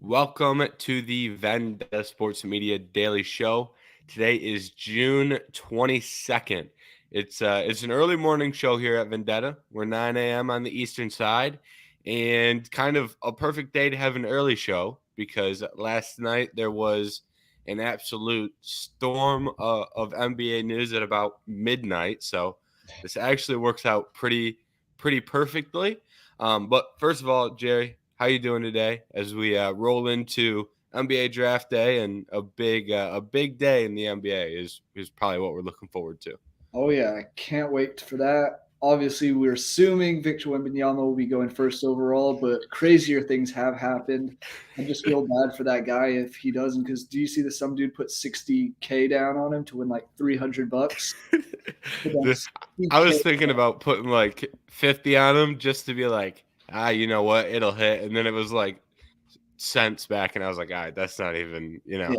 Welcome to the Vendetta Sports Media Daily Show. Today is June 22nd. It's an early morning show here at Vendetta. We're 9 a.m. on the eastern side, and kind of a perfect day to have an early show because last night there was an absolute storm of NBA news at about midnight. So this actually works out pretty perfectly. But first of all, Jerry, how you doing today as we roll into NBA draft day and a big day in the NBA is probably what we're looking forward to. Oh yeah, I can't wait for that. Obviously, we're assuming Victor Wembanyama will be going first overall, but crazier things have happened. I just feel bad for that guy if he doesn't. Because do you see that some dude put 60K down on him to win like $300? Put down The- I 60K. was thinking about putting like 50 on him just to be like, you know what, it'll hit, and then it was like cents back, and I was like, all right, that's not even, Yeah,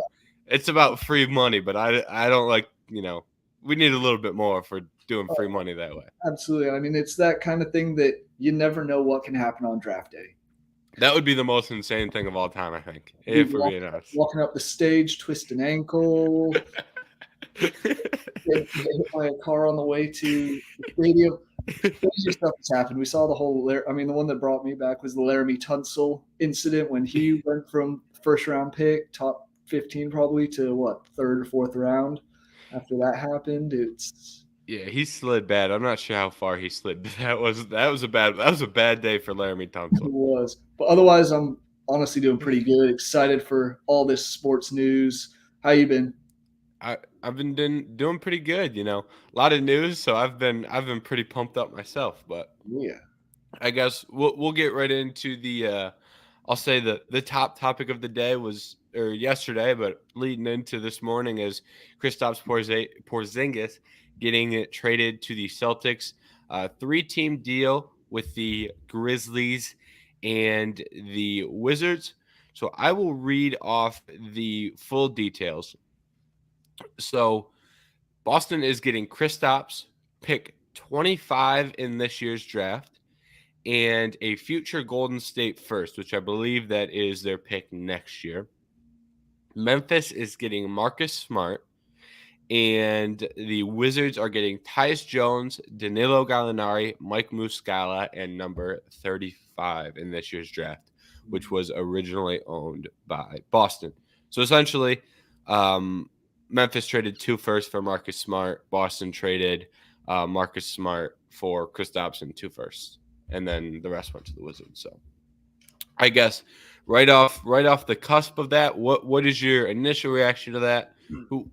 it's about free money, but I don't like, we need a little bit more for doing free oh, money that way. absolutely. I mean, it's that kind of thing that you never know what can happen on draft day. That would be the most insane thing of all time, I think, Dude if we're being honest. walking up the stage, twist an ankle, get hit by a car on the way to the stadium. Crazy stuff has happened. We saw the whole. I mean, the one that brought me back was the Laramie Tunsil incident when he went from first round pick, top 15 probably, to what, third or fourth round. After that happened, it's Yeah, he slid bad. I'm not sure how far he slid. That was a bad day for Laramie it Tunsil. was. But otherwise, I'm honestly doing pretty good. Excited for all this sports news. How you been? I've been doing pretty good. A lot of news, so I've been pretty pumped up myself. But Yeah. I guess we'll get right into I'll say the top topic of the day was or yesterday, but leading into this morning is Kristaps Porzingis getting it traded to the Celtics, three-team deal with the Grizzlies and the Wizards. So I will read off the full details. So Boston is getting Kristaps, pick 25 in this year's draft, and a future Golden State first, which I believe that is their pick next year. Memphis is getting Marcus Smart, and the Wizards are getting Tyus Jones, Danilo Gallinari, Mike Muscala, and number 35 in this year's draft, which was originally owned by Boston. So essentially, Memphis traded 2 firsts for Marcus Smart. Boston traded Marcus Smart for Kristaps and 2 firsts, and then the rest went to the Wizards. So I guess right off the cusp of that, what is your initial reaction to that?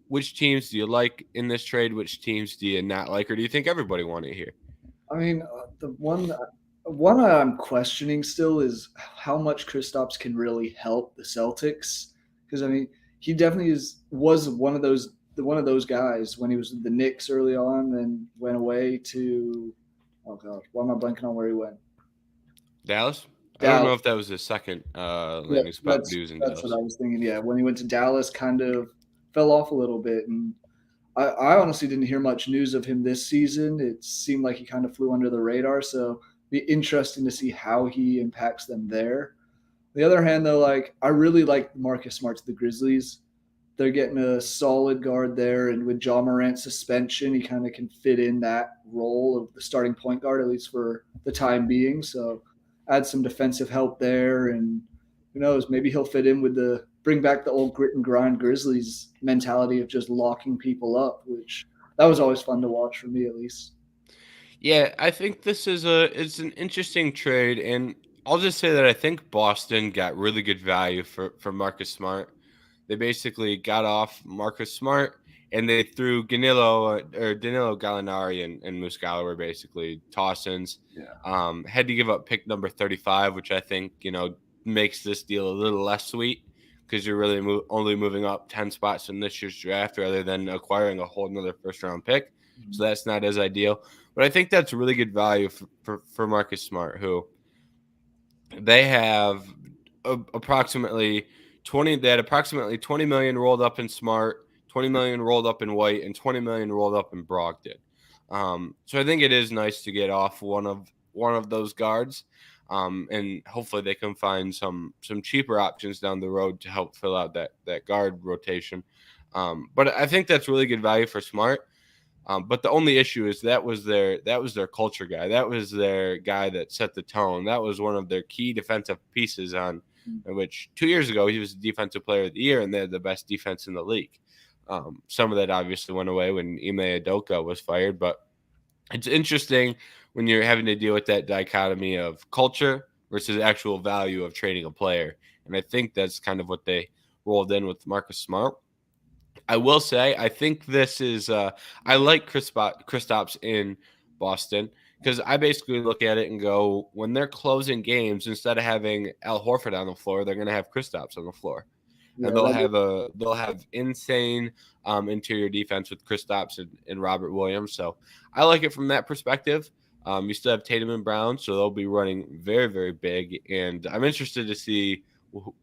Which teams do you like in this trade? Which teams do you not like, or do you think everybody want it here? I mean, the one I'm questioning still is how much Kristaps can really help the Celtics. Because I mean, he definitely was one of those guys when he was with the Knicks early on, and went away to, oh god, why am I blanking on where he went? Dallas? I don't know Dallas. if that was his second Yeah, landing spot, but that's he was in that's what Dallas. I was thinking. Yeah, when he went to Dallas, kind of fell off a little bit, and I honestly didn't hear much news of him this season. It seemed like he kind of flew under the radar. So be interesting to see how he impacts them there. On the other hand, though, like I really like Marcus Smart to the Grizzlies. They're getting a solid guard there, and with John Morant's suspension, he kind of can fit in that role of the starting point guard at least for the time being. So add some defensive help there, and who knows, maybe he'll fit in with the bring back the old grit and grind Grizzlies mentality of just locking people up, which that was always fun to watch for me at least. Yeah, I think it's an interesting trade, and I'll just say that I think Boston got really good value for Marcus Smart. They basically got off Marcus Smart and they threw Danilo Gallinari and Muscala were basically toss-ins. Yeah. Had to give up pick number 35, which I think makes this deal a little less sweet because you're really only moving up 10 spots in this year's draft rather than acquiring a whole another first round pick. So that's not as ideal. But I think that's really good value for Marcus Smart, who they have approximately 20. They had approximately 20 million rolled up in Smart, 20 million rolled up in White, and 20 million rolled up in Brogdon. So I think it is nice to get off one of those guards. and hopefully they can find some cheaper options down the road to help fill out that guard rotation. But I think that's really good value for Smart. But the only issue is that was their culture guy. That was their guy that set the tone. That was one of their key defensive pieces on which 2 years ago he was defensive player of the year and they had the best defense in the league. Some of that obviously went away when Ime Udoka was fired, but it's interesting when you're having to deal with that dichotomy of culture versus actual value of trading a player. And I think that's kind of what they rolled in with Marcus Smart. I will say, I think this is. I like Kristaps in Boston because I basically look at it and go, when they're closing games, instead of having Al Horford on the floor, they're going to have Kristaps on the floor, and Yeah, that they'll have insane interior defense with Kristaps and Robert Williams. So I like it from that perspective. You still have Tatum and Brown, so they'll be running very, very big, and I'm interested to see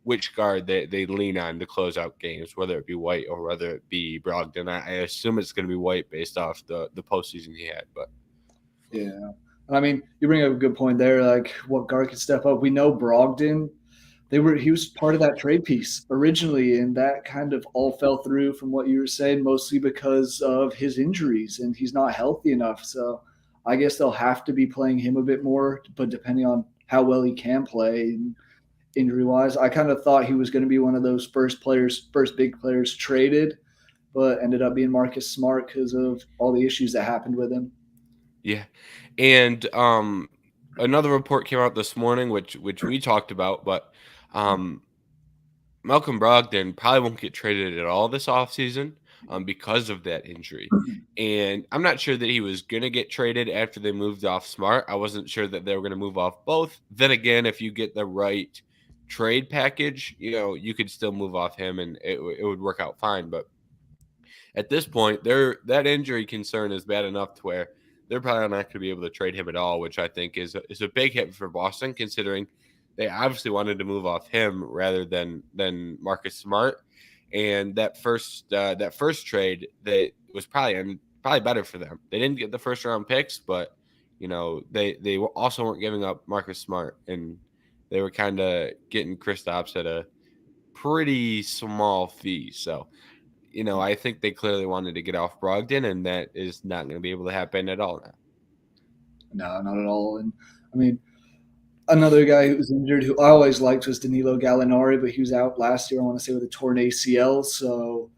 which guard they lean on to close out games, whether it be White or whether it be Brogdon. I assume it's going to be White based off the postseason he had. But yeah. I mean, you bring up a good point there. Like, what guard could step up? We know Brogdon. He was part of that trade piece originally, and that kind of all fell through from what you were saying, mostly because of his injuries, and he's not healthy enough. So I guess they'll have to be playing him a bit more, but depending on how well he can play injury wise, I kind of thought he was going to be one of those first big players traded, but ended up being Marcus Smart because of all the issues that happened with him. yeah, and another report came out this morning, which we talked about, but um, Malcolm Brogdon probably won't get traded at all this offseason because of that injury. And I'm not sure that he was going to get traded after they moved off Smart. I wasn't sure that they were going to move off both. Then again, if you get the right trade package, you could still move off him and it would work out fine. But at this point, that injury concern is bad enough to where they're probably not going to be able to trade him at all, which I think is a big hit for Boston, considering they obviously wanted to move off him rather than Marcus Smart. And that first trade that was probably better for them. They didn't get the first round picks, but they also weren't giving up Marcus Smart, and they were kind of getting Kristaps at a pretty small fee. So I think they clearly wanted to get off Brogdon, and that is not going to be able to happen at all now. No, not at all. And I mean, another guy who was injured who I always liked was Danilo Gallinari, but he was out last year, I want to say, with a torn ACL. So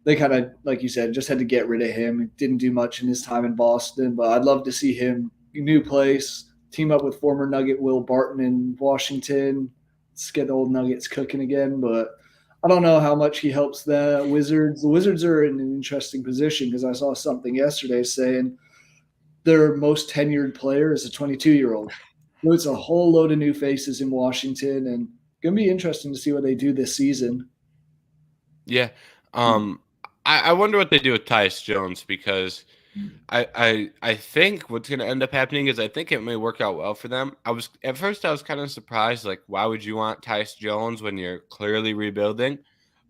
they kind of, like you said, just had to get rid of him. He didn't do much in his time in Boston, but I'd love to see him, new place, team up with former Nugget Will Barton in Washington. Let's get the old Nuggets cooking again. But I don't know how much he helps the Wizards. The Wizards are in an interesting position because I saw something yesterday saying their most tenured player is a 22-year-old. So it's a whole load of new faces in Washington, and going to be interesting to see what they do this season. Yeah. I wonder what they do with Tyus Jones because I think what's going to end up happening is I think it may work out well for them. At first I was kind of surprised, like why would you want Tyus Jones when you're clearly rebuilding?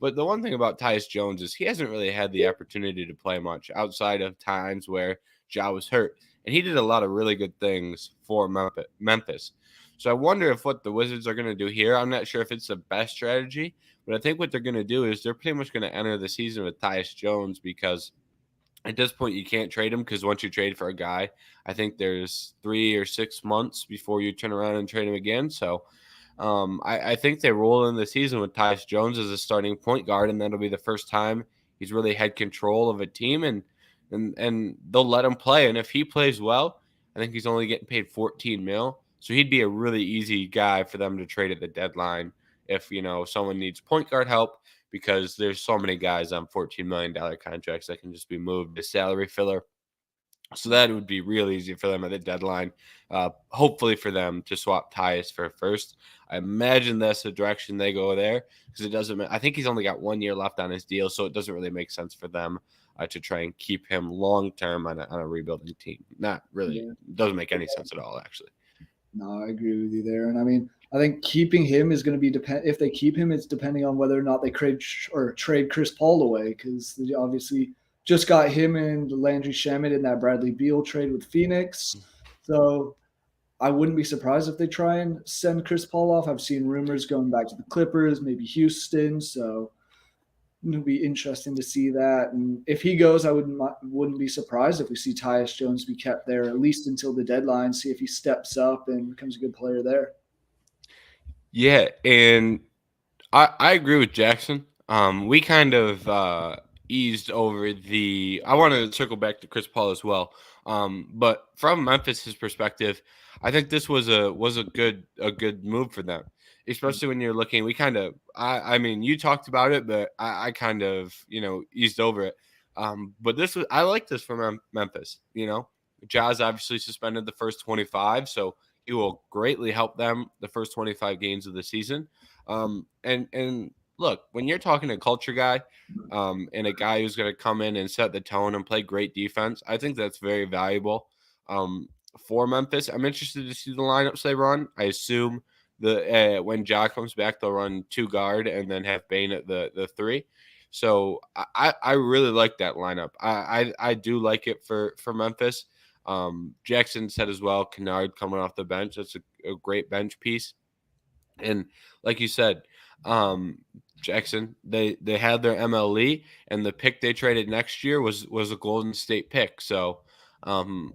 But the one thing about Tyus Jones is he hasn't really had the opportunity to play much outside of times where Ja was hurt, and he did a lot of really good things for Memphis. So I wonder if what the Wizards are going to do here. I'm not sure if it's the best strategy, but I think what they're going to do is they're pretty much going to enter the season with Tyus Jones because at this point you can't trade him because once you trade for a guy, I think there's 3 or 6 months before you turn around and trade him again. So I think they roll in the season with Tyus Jones as a starting point guard, and that'll be the first time he's really had control of a team, and they'll let him play. And if he plays well, I think he's only getting paid 14 mil, so he'd be a really easy guy for them to trade at the deadline if someone needs point guard help, because there's so many guys on $14 million contracts that can just be moved to salary filler. So that would be real easy for them at the deadline. Hopefully for them to swap Tyus for a first. I imagine that's the direction they go there because it doesn't. I think he's only got 1 year left on his deal, so it doesn't really make sense for them to try and keep him long term on a rebuilding team. Not really. Yeah. It doesn't make any sense at all, actually. No, I agree with you there. And I mean, I think keeping him is going to be if they keep him, it's depending on whether or not they trade Chris Paul away, because they obviously just got him and Landry Shamet in that Bradley Beal trade with Phoenix. So I wouldn't be surprised if they try and send Chris Paul off. I've seen rumors going back to the Clippers, maybe Houston. So it'll be interesting to see that. And if he goes, I wouldn't be surprised if we see Tyus Jones be kept there at least until the deadline. See if he steps up and becomes a good player there. Yeah, and I agree with Jackson. We kind of eased over the. I want to circle back to Chris Paul as well. But from Memphis's perspective, I think this was a good move for them, especially when you're looking. We kind of. I mean, you talked about it, but I kind of eased over it. But this was I like this from Memphis. Jazz obviously suspended the first 25, so he will greatly help them the first 25 games of the season. And look, when you're talking a culture guy, and a guy who's going to come in and set the tone and play great defense, I think that's very valuable for Memphis. I'm interested to see the lineups they run. I assume when Ja comes back, they'll run two guard and then have Bane at the three. So I really like that lineup. I do like it for Memphis. Jackson said as well, Kennard coming off the bench. That's a great bench piece. And like you said, Jackson, they had their MLE, and the pick they traded next year was a Golden State pick. So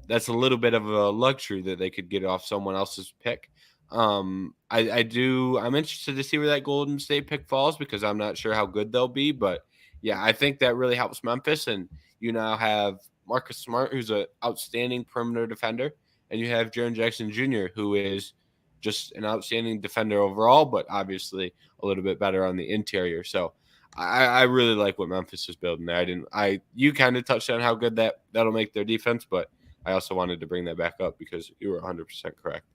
that's a little bit of a luxury that they could get off someone else's pick. I'm interested to see where that Golden State pick falls because I'm not sure how good they'll be. But yeah, I think that really helps Memphis. And you now have Marcus Smart, who's an outstanding perimeter defender, and you have Jaren Jackson Jr., who is just an outstanding defender overall, but obviously a little bit better on the interior. So I really like what Memphis is building there. You kind of touched on how good that'll make their defense, but I also wanted to bring that back up because you were 100% correct.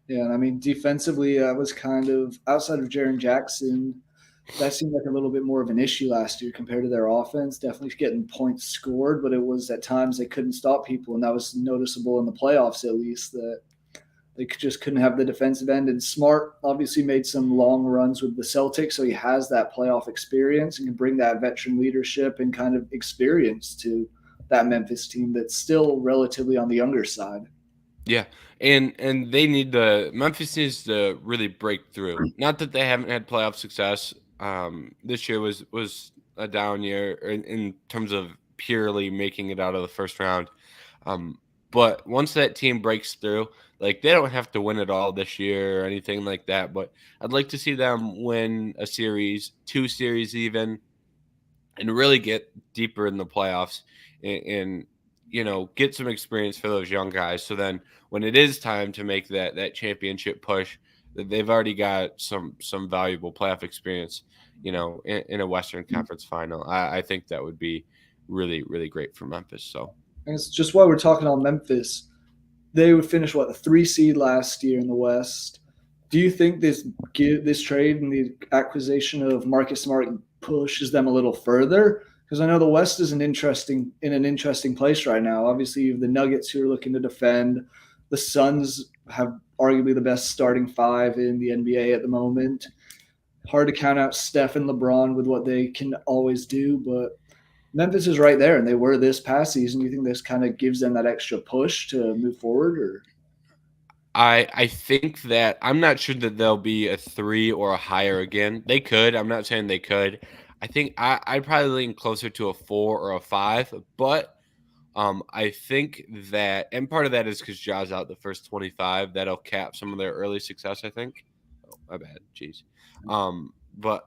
Yeah, and I mean defensively, I was kind of outside of Jaren Jackson. That seemed like a little bit more of an issue last year compared to their offense. Definitely getting points scored, but it was at times they couldn't stop people, and that was noticeable in the playoffs at least. That they just couldn't have the defensive end. And Smart obviously made some long runs with the Celtics, so he has that playoff experience and can bring that veteran leadership and kind of experience to that Memphis team that's still relatively on the younger side. Yeah, and Memphis needs to really break through. Not that they haven't had playoff success. This year was a down year in terms of purely making it out of the first round. Um, but once that team breaks through, like they don't have to win it all this year or anything like that. But I'd like to see them win a series, two series even, and really get deeper in the playoffs and get some experience for those young guys. So then when it is time to make that championship push, that they've already got some valuable playoff experience, in a Western Conference final. I think that would be really, really great for Memphis. So And it's just why we're talking on Memphis. They would finish what, the 3 seed last year in the West. Do you think this trade and the acquisition of Marcus Smart pushes them a little further? Because I know the West is in an interesting place right now. Obviously, you have the Nuggets who are looking to defend. The Suns have arguably the best starting five in the NBA at the moment. Hard to count out Steph and LeBron with what they can always do, but Memphis is right there, and they were this past season. You think this kind of gives them that extra push to move forward, or? I think that I'm not sure that they'll be a 3 or a higher again. They could. I'm not saying they could. I think I'd probably lean closer to a 4 or a 5, but I think that, and part of that is because Ja's out the first 25. That'll cap some of their early success, I think. Oh, my bad. Jeez. But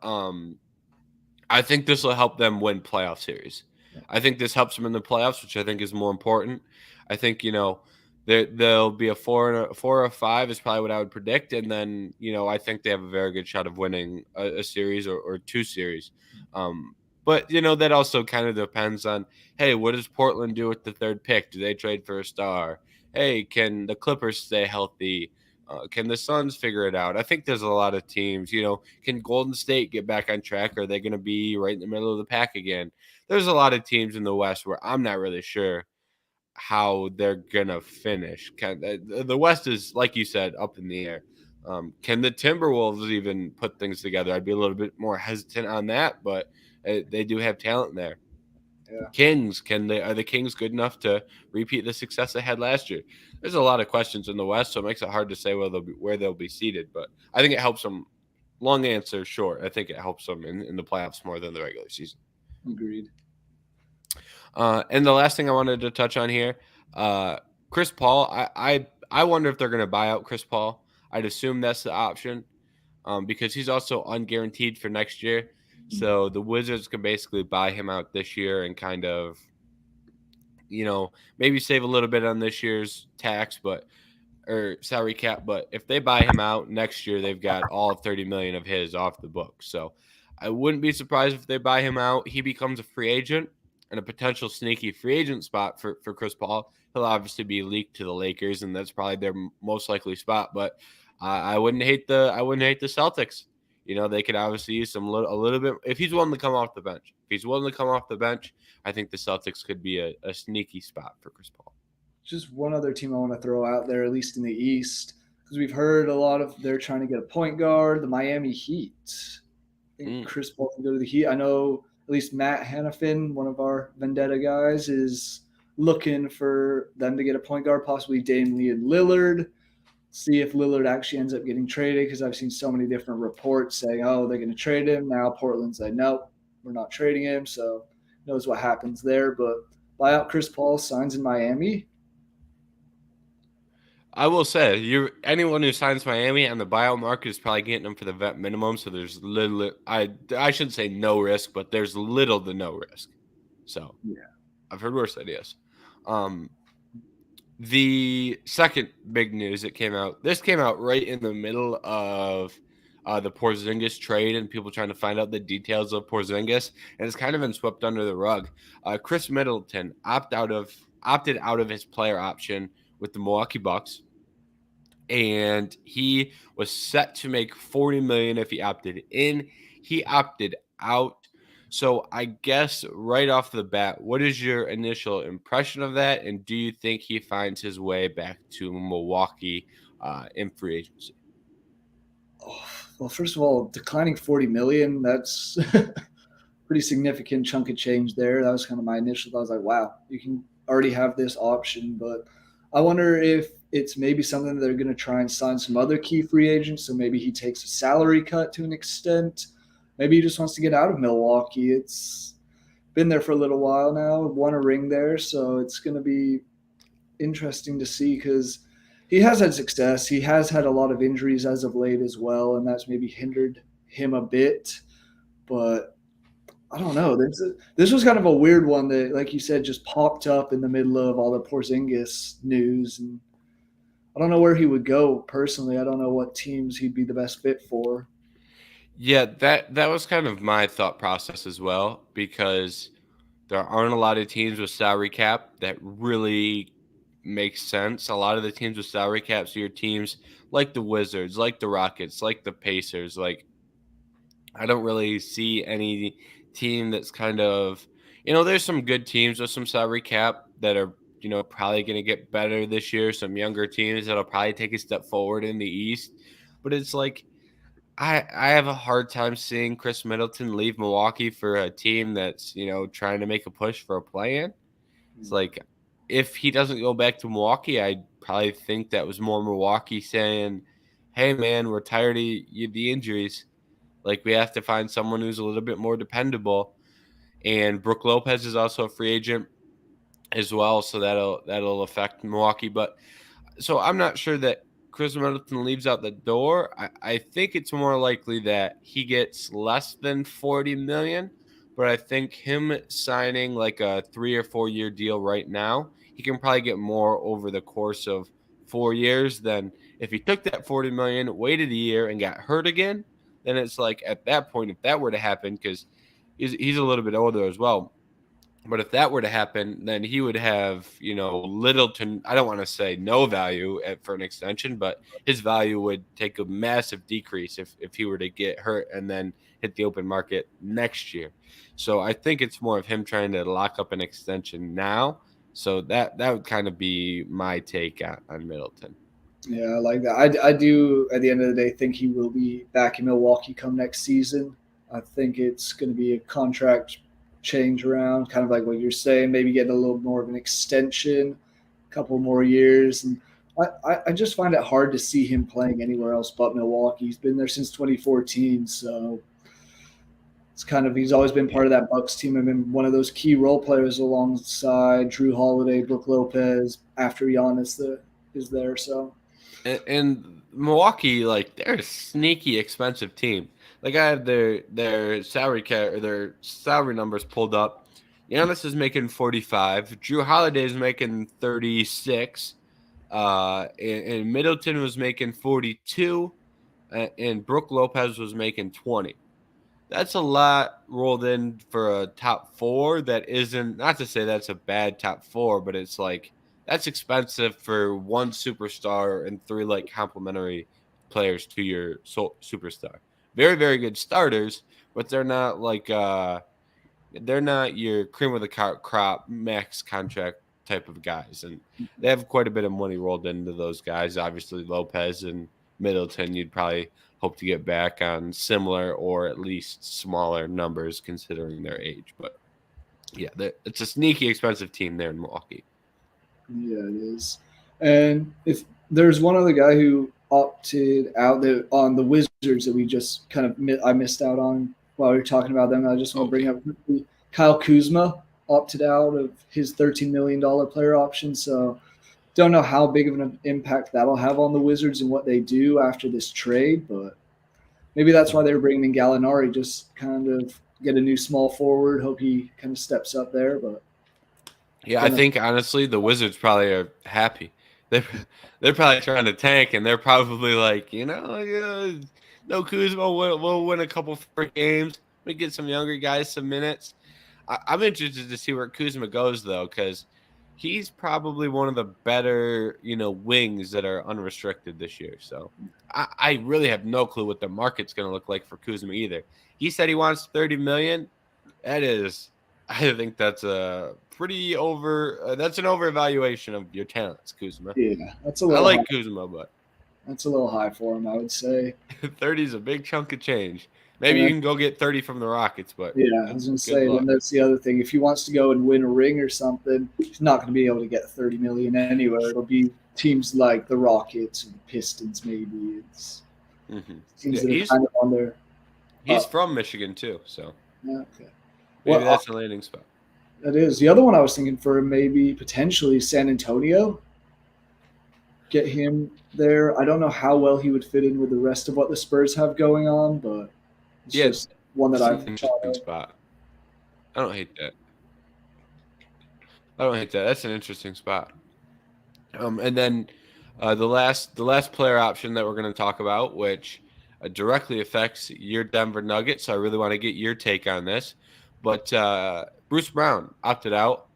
I think this will help them win playoff series. I think this helps them in the playoffs, which I think is more important. I think, there'll be a 4 or a 5 is probably what I would predict. And then, I think they have a very good shot of winning a series or two series. But, that also kind of depends on, hey, what does Portland do with the third pick? Do they trade for a star? Hey, can the Clippers stay healthy? Can the Suns figure it out? I think there's a lot of teams. Can Golden State get back on track? Are they going to be right in the middle of the pack again? There's a lot of teams in the West where I'm not really sure how they're going to finish. The West is, like you said, up in the air. Can the Timberwolves even put things together? I'd be a little bit more hesitant on that, but they do have talent there. Yeah, Kings, are the Kings good enough to repeat the success they had last year? There's a lot of questions in the West, so it makes it hard to say where they'll be seated. But I think it helps them. Long answer, short. I think it helps them in the playoffs more than the regular season. agreed. And the last thing I wanted to touch on here, uh, Chris Paul. I wonder if they're going to buy out Chris Paul. I'd assume that's the option, because he's also unguaranteed for next year. So the Wizards can basically buy him out this year and kind of, maybe save a little bit on this year's tax, but or salary cap. But if they buy him out next year, they've got all 30 million of his off the books. So I wouldn't be surprised if they buy him out. He becomes a free agent and a potential sneaky free agent spot for Chris Paul. He'll obviously be leaked to the Lakers, and that's probably their most likely spot. But I wouldn't hate the Celtics. They could obviously use a little bit if he's willing to come off the bench. If he's willing to come off the bench, I think the Celtics could be a sneaky spot for Chris Paul. Just one other team I want to throw out there, at least in the East, because we've heard a lot of they're trying to get a point guard, the Miami Heat. I think Mm. Chris Paul can go to the Heat. I know at least Matt Hannafin, one of our Vendetta guys, is looking for them to get a point guard, possibly Damian Lillard. See if Lillard actually ends up getting traded, because I've seen so many different reports saying, oh, they're going to trade him. Now Portland's like, nope, we're not trading him. So knows what happens there. But buy out Chris Paul, signs in Miami. I will say, anyone who signs Miami on the buyout market is probably getting them for the vet minimum. So there's little, I shouldn't say no risk, but there's little to no risk. So Yeah. I've heard worse ideas. The second big news that came out, this came out right in the middle of the Porzingis trade and people trying to find out the details of Porzingis, and it's kind of been swept under the rug. Chris Middleton opted out of his player option with the Milwaukee Bucks, and he was set to make 40 million if he opted in. He opted out. So I guess right off the bat, what is your initial impression of that, and do you think he finds his way back to Milwaukee in free agency? Oh, well, first of all, declining 40 million, that's pretty significant chunk of change there. That was kind of my initial thought. I was like, wow, you can already have this option. But I wonder if it's maybe something that they're going to try and sign some other key free agents. So maybe he takes a salary cut to an extent. Maybe he just wants to get out of Milwaukee. It's been there for a little while now, won a ring there. So it's going to be interesting to see, because he has had success. He has had a lot of injuries as of late as well, and that's maybe hindered him a bit. But I don't know. This was kind of a weird one that, like you said, just popped up in the middle of all the Porzingis news, and I don't know where he would go personally. I don't know what teams he'd be the best fit for. Yeah, that was kind of my thought process as well, because there aren't a lot of teams with salary cap that really make sense. A lot of the teams with salary caps are your teams like the Wizards, like the Rockets, like the Pacers. Like, I don't really see any team that's kind of, there's some good teams with some salary cap that are, probably going to get better this year. Some younger teams that'll probably take a step forward in the East. But it's like, I have a hard time seeing Chris Middleton leave Milwaukee for a team that's, trying to make a push for a play-in. It's like, if he doesn't go back to Milwaukee, I probably think that was more Milwaukee saying, hey, man, we're tired of the injuries. Like, we have to find someone who's a little bit more dependable. And Brook Lopez is also a free agent as well, so that'll affect Milwaukee. But so I'm not sure that Chris Middleton leaves out the door. I think it's more likely that he gets less than 40 million, but I think him signing like a 3 or 4 year deal right now, he can probably get more over the course of 4 years than if he took that 40 million, waited a year, and got hurt again. Then it's like, at that point, if that were to happen, because he's a little bit older as well. But if that were to happen, then he would have, little to, I don't want to say no value for an extension, but his value would take a massive decrease if he were to get hurt and then hit the open market next year. So I think it's more of him trying to lock up an extension now. So that would kind of be my take on Middleton. Yeah, I like that. I do, at the end of the day, think he will be back in Milwaukee come next season. I think it's going to be a contract change around, kind of like what you're saying, maybe getting a little more of an extension, a couple more years. And I just find it hard to see him playing anywhere else but Milwaukee. He's been there since 2014, so it's kind of he's always been part of that Bucks team and been one of those key role players alongside Drew Holiday, Brook Lopez after is there. So And Milwaukee, like they're a sneaky expensive team. Like I have their salary cap or their salary numbers pulled up. Giannis is making 45. Drew Holiday is making 36. And Middleton was making 42, and Brook Lopez was making 20. That's a lot rolled in for a top four. That isn't not to say that's a bad top four, but it's like that's expensive for one superstar and three like complementary players to your superstar. Very, very good starters, but they're not your cream of the crop max contract type of guys. And they have quite a bit of money rolled into those guys. Obviously, Lopez and Middleton, you'd probably hope to get back on similar or at least smaller numbers considering their age. But yeah, it's a sneaky expensive team there in Milwaukee. yeah, it is. And if there's one other guy who opted out on the Wizards that we just kind of I missed out on while we were talking about them, I just want to bring up Kyle Kuzma opted out of his $13 million player option. So don't know how big of an impact that'll have on the Wizards and what they do after this trade, but maybe that's why they were bringing in Gallinari, just kind of get a new small forward. Hope he kind of steps up there. But yeah, I think honestly the Wizards probably are happy. They're probably trying to tank, and they're probably like, no Kuzma, we'll win a couple free games. We get some younger guys some minutes. I'm interested to see where Kuzma goes though, because he's probably one of the better, wings that are unrestricted this year. So I really have no clue what the market's going to look like for Kuzma either. He said he wants 30 million. I think that's a pretty that's an overvaluation of your talents, Kuzma. Yeah, that's a little. I like Kuzma, but that's a little high for him, I would say. 30 is a big chunk of change. Maybe you can go get 30 from the Rockets, but yeah, I was going to say, and that's the other thing. If he wants to go and win a ring or something, he's not going to be able to get 30 million anywhere. It'll be teams like the Rockets and the Pistons, maybe. It's teams that are kind of on there. He's from Michigan too, so okay. Maybe that's a landing spot. That is the other one I was thinking for maybe potentially San Antonio. Get him there. I don't know how well he would fit in with the rest of what the Spurs have going on, but it's just one that I've interesting spot. I don't hate that. That's an interesting spot. And then the last player option that we're going to talk about, which directly affects your Denver Nuggets. So I really want to get your take on this. But Bruce Brown opted out.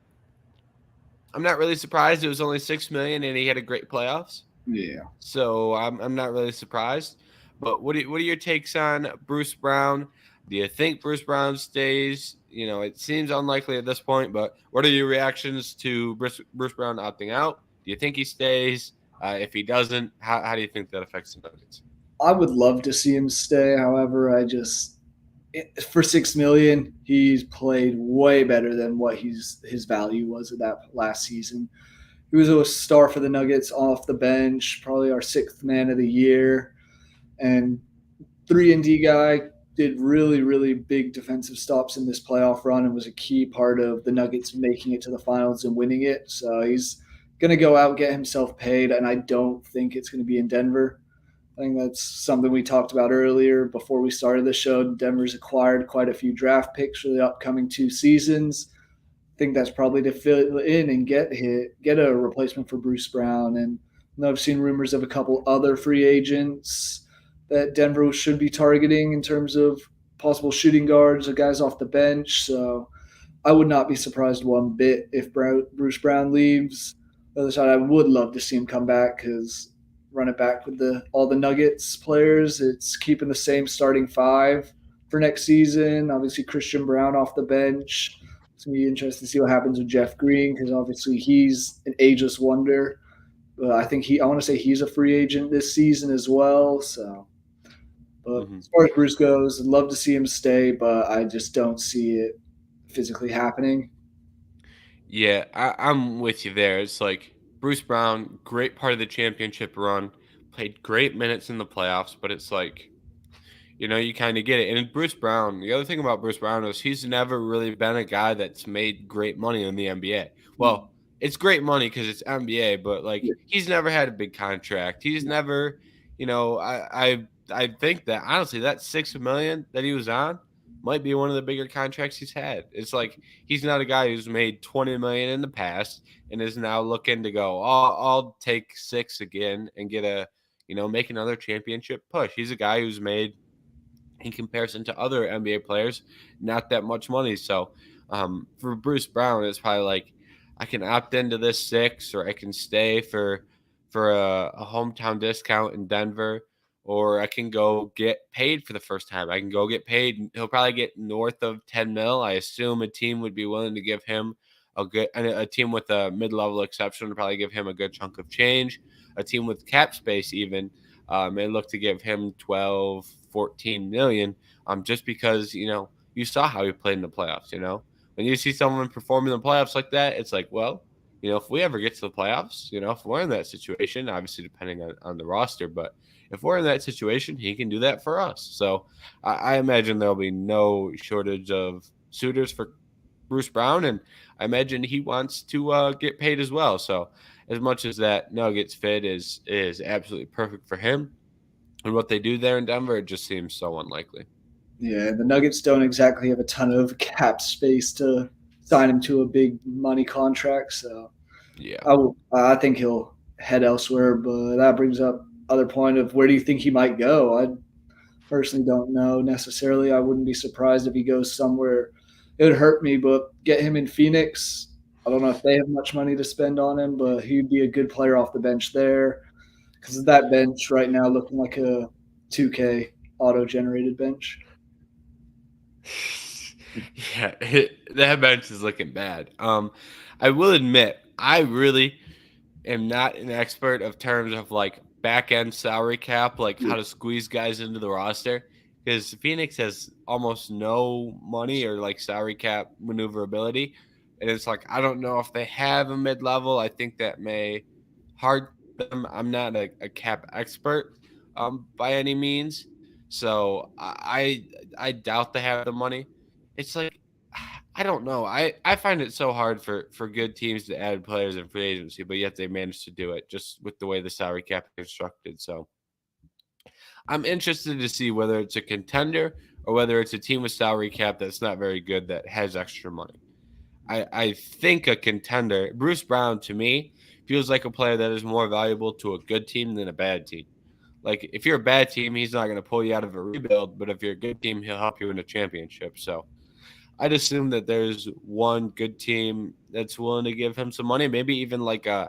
I'm not really surprised. It was only $6 million, and he had a great playoffs. Yeah. So I'm not really surprised. But what are your takes on Bruce Brown? Do you think Bruce Brown stays? It seems unlikely at this point, but what are your reactions to Bruce Brown opting out? Do you think he stays? If he doesn't, how do you think that affects the Nuggets? I would love to see him stay. However, for $6 million, he's played way better than what his value was at that last season. He was a star for the Nuggets off the bench, probably our sixth man of the year. And 3-and-D guy, did really, really big defensive stops in this playoff run and was a key part of the Nuggets making it to the finals and winning it. So he's going to go out, get himself paid, and I don't think it's going to be in Denver. I think that's something we talked about earlier before we started the show. Denver's acquired quite a few draft picks for the upcoming 2 seasons. I think that's probably to fill in and get a replacement for Bruce Brown. And I've seen rumors of a couple other free agents that Denver should be targeting in terms of possible shooting guards or guys off the bench. So I would not be surprised one bit if Bruce Brown leaves. On the other side, I would love to see him come back because run it back with all the Nuggets players. It's keeping the same starting 5 for next season. Obviously, Christian Brown off the bench. It's going to be interesting to see what happens with Jeff Green because obviously he's an ageless wonder. I want to say he's a free agent this season as well. So, but as far as Bruce goes, I'd love to see him stay, but I just don't see it physically happening. Yeah, I'm with you there. It's like Bruce Brown, great part of the championship run, played great minutes in the playoffs, but it's like, you kind of get it. And Bruce Brown, the other thing about Bruce Brown is he's never really been a guy that's made great money in the NBA. Mm. Well, it's great money because it's NBA, but like Yeah. he's never had a big contract. He's never, I think that honestly that 6 million that he was on might be one of the bigger contracts he's had. It's like he's not a guy who's made 20 million in the past and is now looking to go, I'll take six again and get make another championship push. He's a guy who's made in comparison to other NBA players, not that much money. So for Bruce Brown, it's probably like I can opt into this six, or I can stay for a hometown discount in Denver, or I can go get paid for the first time. I can go get paid. He'll probably get north of 10 mil. I assume a team would be willing to give him a team with a mid-level exception would probably give him a good chunk of change. A team with cap space even may look to give him 12, 14 million, just because, you saw how he played in the playoffs, when you see someone perform in the playoffs like that, it's like, well, if we ever get to the playoffs, if we're in that situation, obviously depending on the roster, but if we're in that situation, he can do that for us. So I imagine there'll be no shortage of suitors for Bruce Brown, and I imagine he wants to get paid as well. So as much as that Nuggets fit is absolutely perfect for him and what they do there in Denver, it just seems so unlikely. Yeah, the Nuggets don't exactly have a ton of cap space to sign him to a big money contract, so Yeah. I think he'll head elsewhere. But that brings up other point of where do you think he might go? I personally don't know necessarily. I wouldn't be surprised if he goes somewhere. It would hurt me, but get him in Phoenix. I don't know if they have much money to spend on him, but he'd be a good player off the bench there because that bench right now looking like a 2K auto generated bench. Yeah, that bench is looking bad. I will admit, I really am not an expert of terms of like back end salary cap, like how to squeeze guys into the roster. Because Phoenix has almost no money or like salary cap maneuverability. And it's like, I don't know if they have a mid level. I think that may hard them. I'm not a cap expert by any means. So I doubt they have the money. It's like I don't know. I find it so hard for good teams to add players in free agency, but yet they manage to do it just with the way the salary cap is constructed. So I'm interested to see whether it's a contender or whether it's a team with salary cap that's not very good that has extra money. I think a contender, Bruce Brown to me feels like a player that is more valuable to a good team than a bad team. Like if you're a bad team, he's not going to pull you out of a rebuild, but if you're a good team, he'll help you win a championship. So I'd assume that there's one good team that's willing to give him some money. Maybe even like I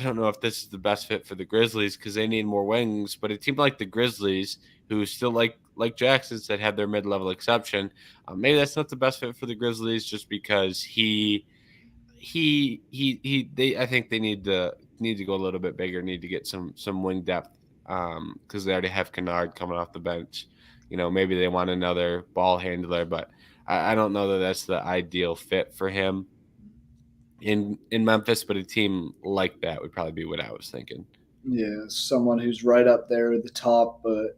don't know if this is the best fit for the Grizzlies because they need more wings, but a team like the Grizzlies, who still like Jackson said, had their mid level exception. Maybe that's not the best fit for the Grizzlies just because they I think they need to go a little bit bigger, need to get some wing depth because they already have Kennard coming off the bench. Maybe they want another ball handler, but I don't know that that's the ideal fit for him in Memphis. But a team like that would probably be what I was thinking. Yeah, someone who's right up there at the top, but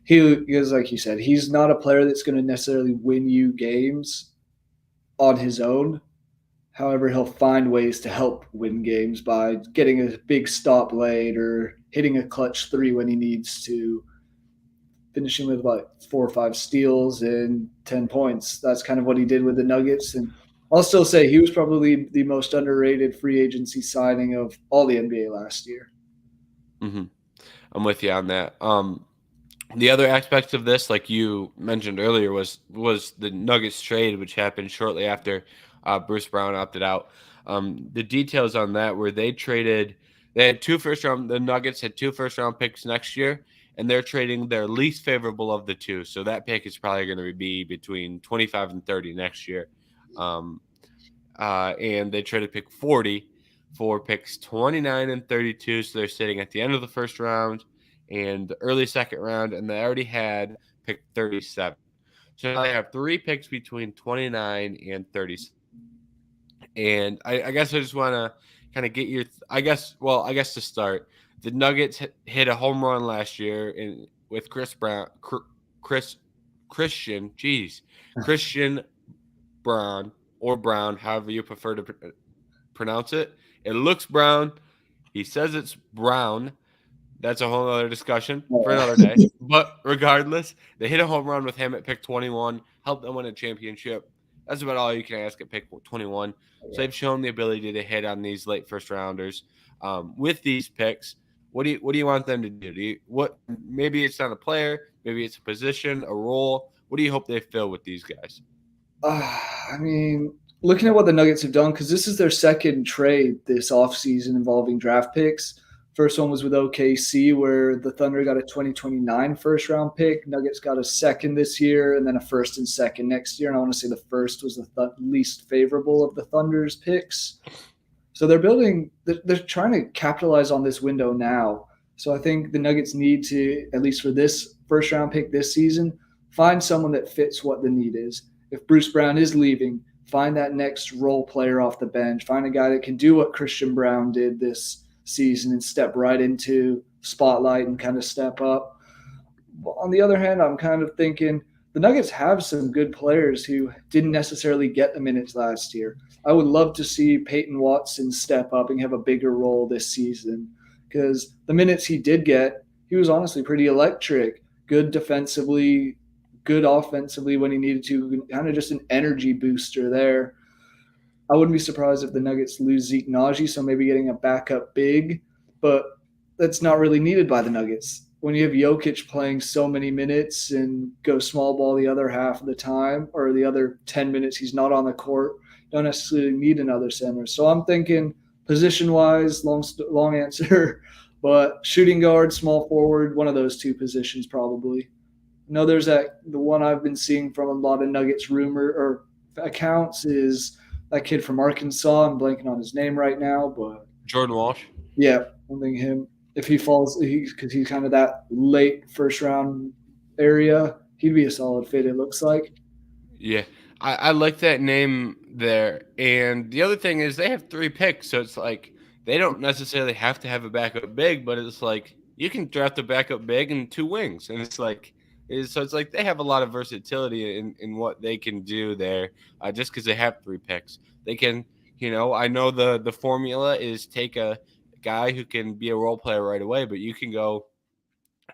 he is like you said, he's not a player that's going to necessarily win you games on his own. However, he'll find ways to help win games by getting a big stop late or hitting a clutch three when he needs to, finishing with like 4 or 5 steals and 10 points. That's kind of what he did with the Nuggets. And I'll still say he was probably the most underrated free agency signing of all the NBA last year. hmm I'm with you on that. The other aspects of this, like you mentioned earlier, was the Nuggets trade, which happened shortly after Bruce Brown opted out. The details on that were they had two first round. The Nuggets had two first round picks next year, and they're trading their least favorable of the two. So that pick is probably going to be between 25 and 30 next year. Um, and they traded pick 40 for picks 29 and 32. So they're sitting at the end of the first round and the early second round, and they already had pick 37. So now they have 3 picks between 29 and 30. And I guess I just want to kind of get your, I guess to start, the Nuggets hit a home run last year with Chris, Christian Brown or Brown, however you prefer to pronounce it. It looks brown. He says it's brown. That's a whole other discussion for Uh, another day. But regardless, they hit a home run with him at pick 21, helped them win a championship. That's about all you can ask at pick 21. So they've shown the ability to hit on these late first rounders. With these picks, what do you want them to do? Maybe it's not a player, maybe it's a position, a role. What do you hope they fill with these guys? I mean, looking at what the Nuggets have done, because this is their second trade this offseason involving draft picks. First one was with OKC, where the Thunder got a 2029 first round pick. Nuggets got a second this year, and then a first and second next year. And I want to say the first was the least favorable of the Thunder's picks. So they're trying to capitalize on this window now. So I think the Nuggets need to, at least for this first round pick this season, find someone that fits what the need is. If Bruce Brown is leaving, find that next role player off the bench. Find a guy that can do what Christian Brown did this season and step right into spotlight and kind of step up. On the other hand, I'm kind of thinking the Nuggets have some good players who didn't necessarily get the minutes last year. I would love to see Peyton Watson step up and have a bigger role this season because the minutes he did get, he was honestly pretty electric. Good defensively, good offensively when he needed to, kind of just an energy booster there. I wouldn't be surprised if the Nuggets lose Zeke Naji, so maybe getting a backup big, but that's not really needed by the Nuggets. When you have Jokic playing so many minutes and go small ball the other half of the time, or the other 10 minutes he's not on the court, don't necessarily need another center. So I'm thinking position-wise, long answer, but shooting guard, small forward, one of those two positions probably. No, there's the one I've been seeing from a lot of Nuggets rumor or accounts is that kid from Arkansas. I'm blanking on his name right now, but Jordan Walsh. yeah, I'm thinking him. If he falls, because he's kind of that late first round area, he'd be a solid fit. It looks like. Yeah, I like that name there. And the other thing is they have 3 picks, so it's like they don't necessarily have to have a backup big, but it's like you can draft a backup big and 2 wings, and so it's like they have a lot of versatility in what they can do there, just because they have 3 picks. They can, I know the formula is take a guy who can be a role player right away, but you can go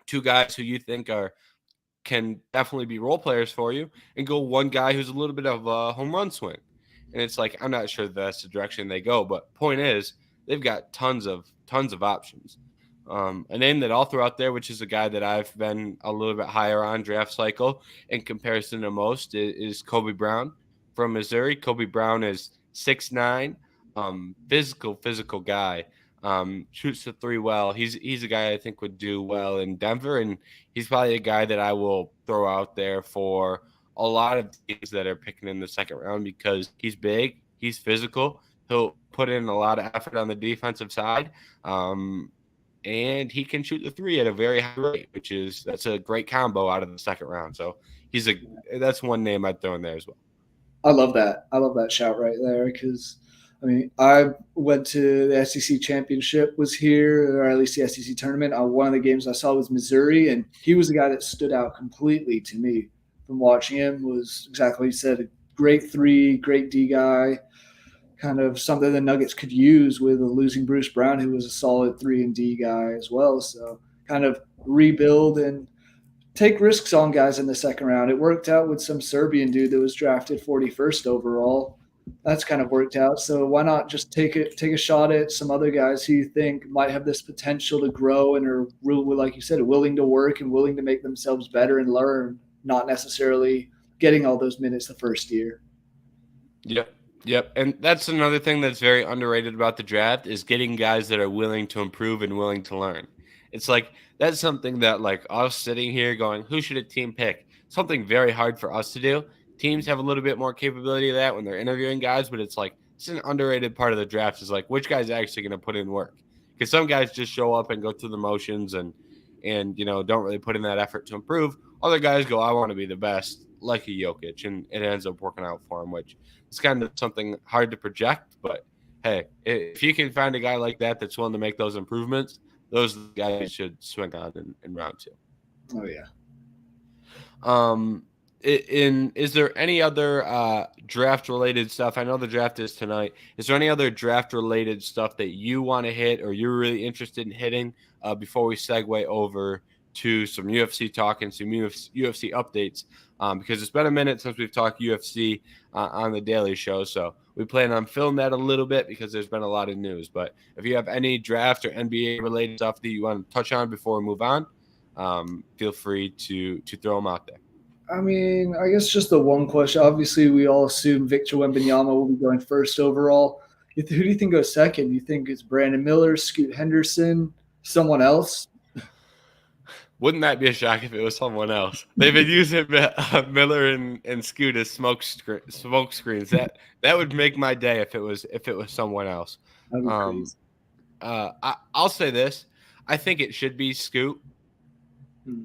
2 guys who you think can definitely be role players for you and go 1 guy who's a little bit of a home run swing. And it's like, I'm not sure that's the direction they go, but point is they've got tons of options. A name that I'll throw out there, which is a guy that I've been a little bit higher on draft cycle in comparison to most, is Kobe Brown from Missouri. Kobe Brown is 6'9", physical guy. Shoots the 3 well. He's a guy I think would do well in Denver, and he's probably a guy that I will throw out there for a lot of teams that are picking in the second round because he's big, he's physical, he'll put in a lot of effort on the defensive side, and he can shoot the 3 at a very high rate, that's a great combo out of the second round. So that's one name I'd throw in there as well. I love that. I love that shout right there because – I mean, I went to the SEC championship, was here, or at least the SEC tournament. One of the games I saw was Missouri, and he was the guy that stood out completely to me from watching him. Was exactly what you said, a great 3, great D guy, kind of something the Nuggets could use with losing Bruce Brown, who was a solid 3 and D guy as well. So kind of rebuild and take risks on guys in the second round. It worked out with some Serbian dude that was drafted 41st overall. That's kind of worked out. So why not just take a shot at some other guys who you think might have this potential to grow and are really, like you said, willing to work and willing to make themselves better and learn, not necessarily getting all those minutes the first year. Yep. And that's another thing that's very underrated about the draft is getting guys that are willing to improve and willing to learn. It's like that's something that like us sitting here going, who should a team pick? Something very hard for us to do. Teams have a little bit more capability of that when they're interviewing guys, but it's an underrated part of the draft is like which guy's actually going to put in work. Because some guys just show up and go through the motions and don't really put in that effort to improve. Other guys go, I want to be the best. like a Jokic, and it ends up working out for him, which is kind of something hard to project. But hey, if you can find a guy like that that's willing to make those improvements, those are the guys you should swing on in round two. Oh yeah. Is there any other draft related stuff? I know the draft is tonight. Is there any other draft related stuff that you want to hit or you're really interested in hitting before we segue over to some UFC talk and some UFC updates? Because it's been a minute since we've talked UFC on the Daily Show, so we plan on filling that a little bit because there's been a lot of news. But if you have any draft or NBA related stuff that you want to touch on before we move on, feel free to throw them out there. I mean, I guess just the one question. Obviously, we all assume Victor Wembanyama will be going first overall. Who do you think goes second? Do you think it's Brandon Miller, Scoot Henderson, someone else? Wouldn't that be a shock if it was someone else? They've been using Miller and Scoot as smoke screens. That would make my day if it was someone else. That'd be crazy. I'll say this: I think it should be Scoot.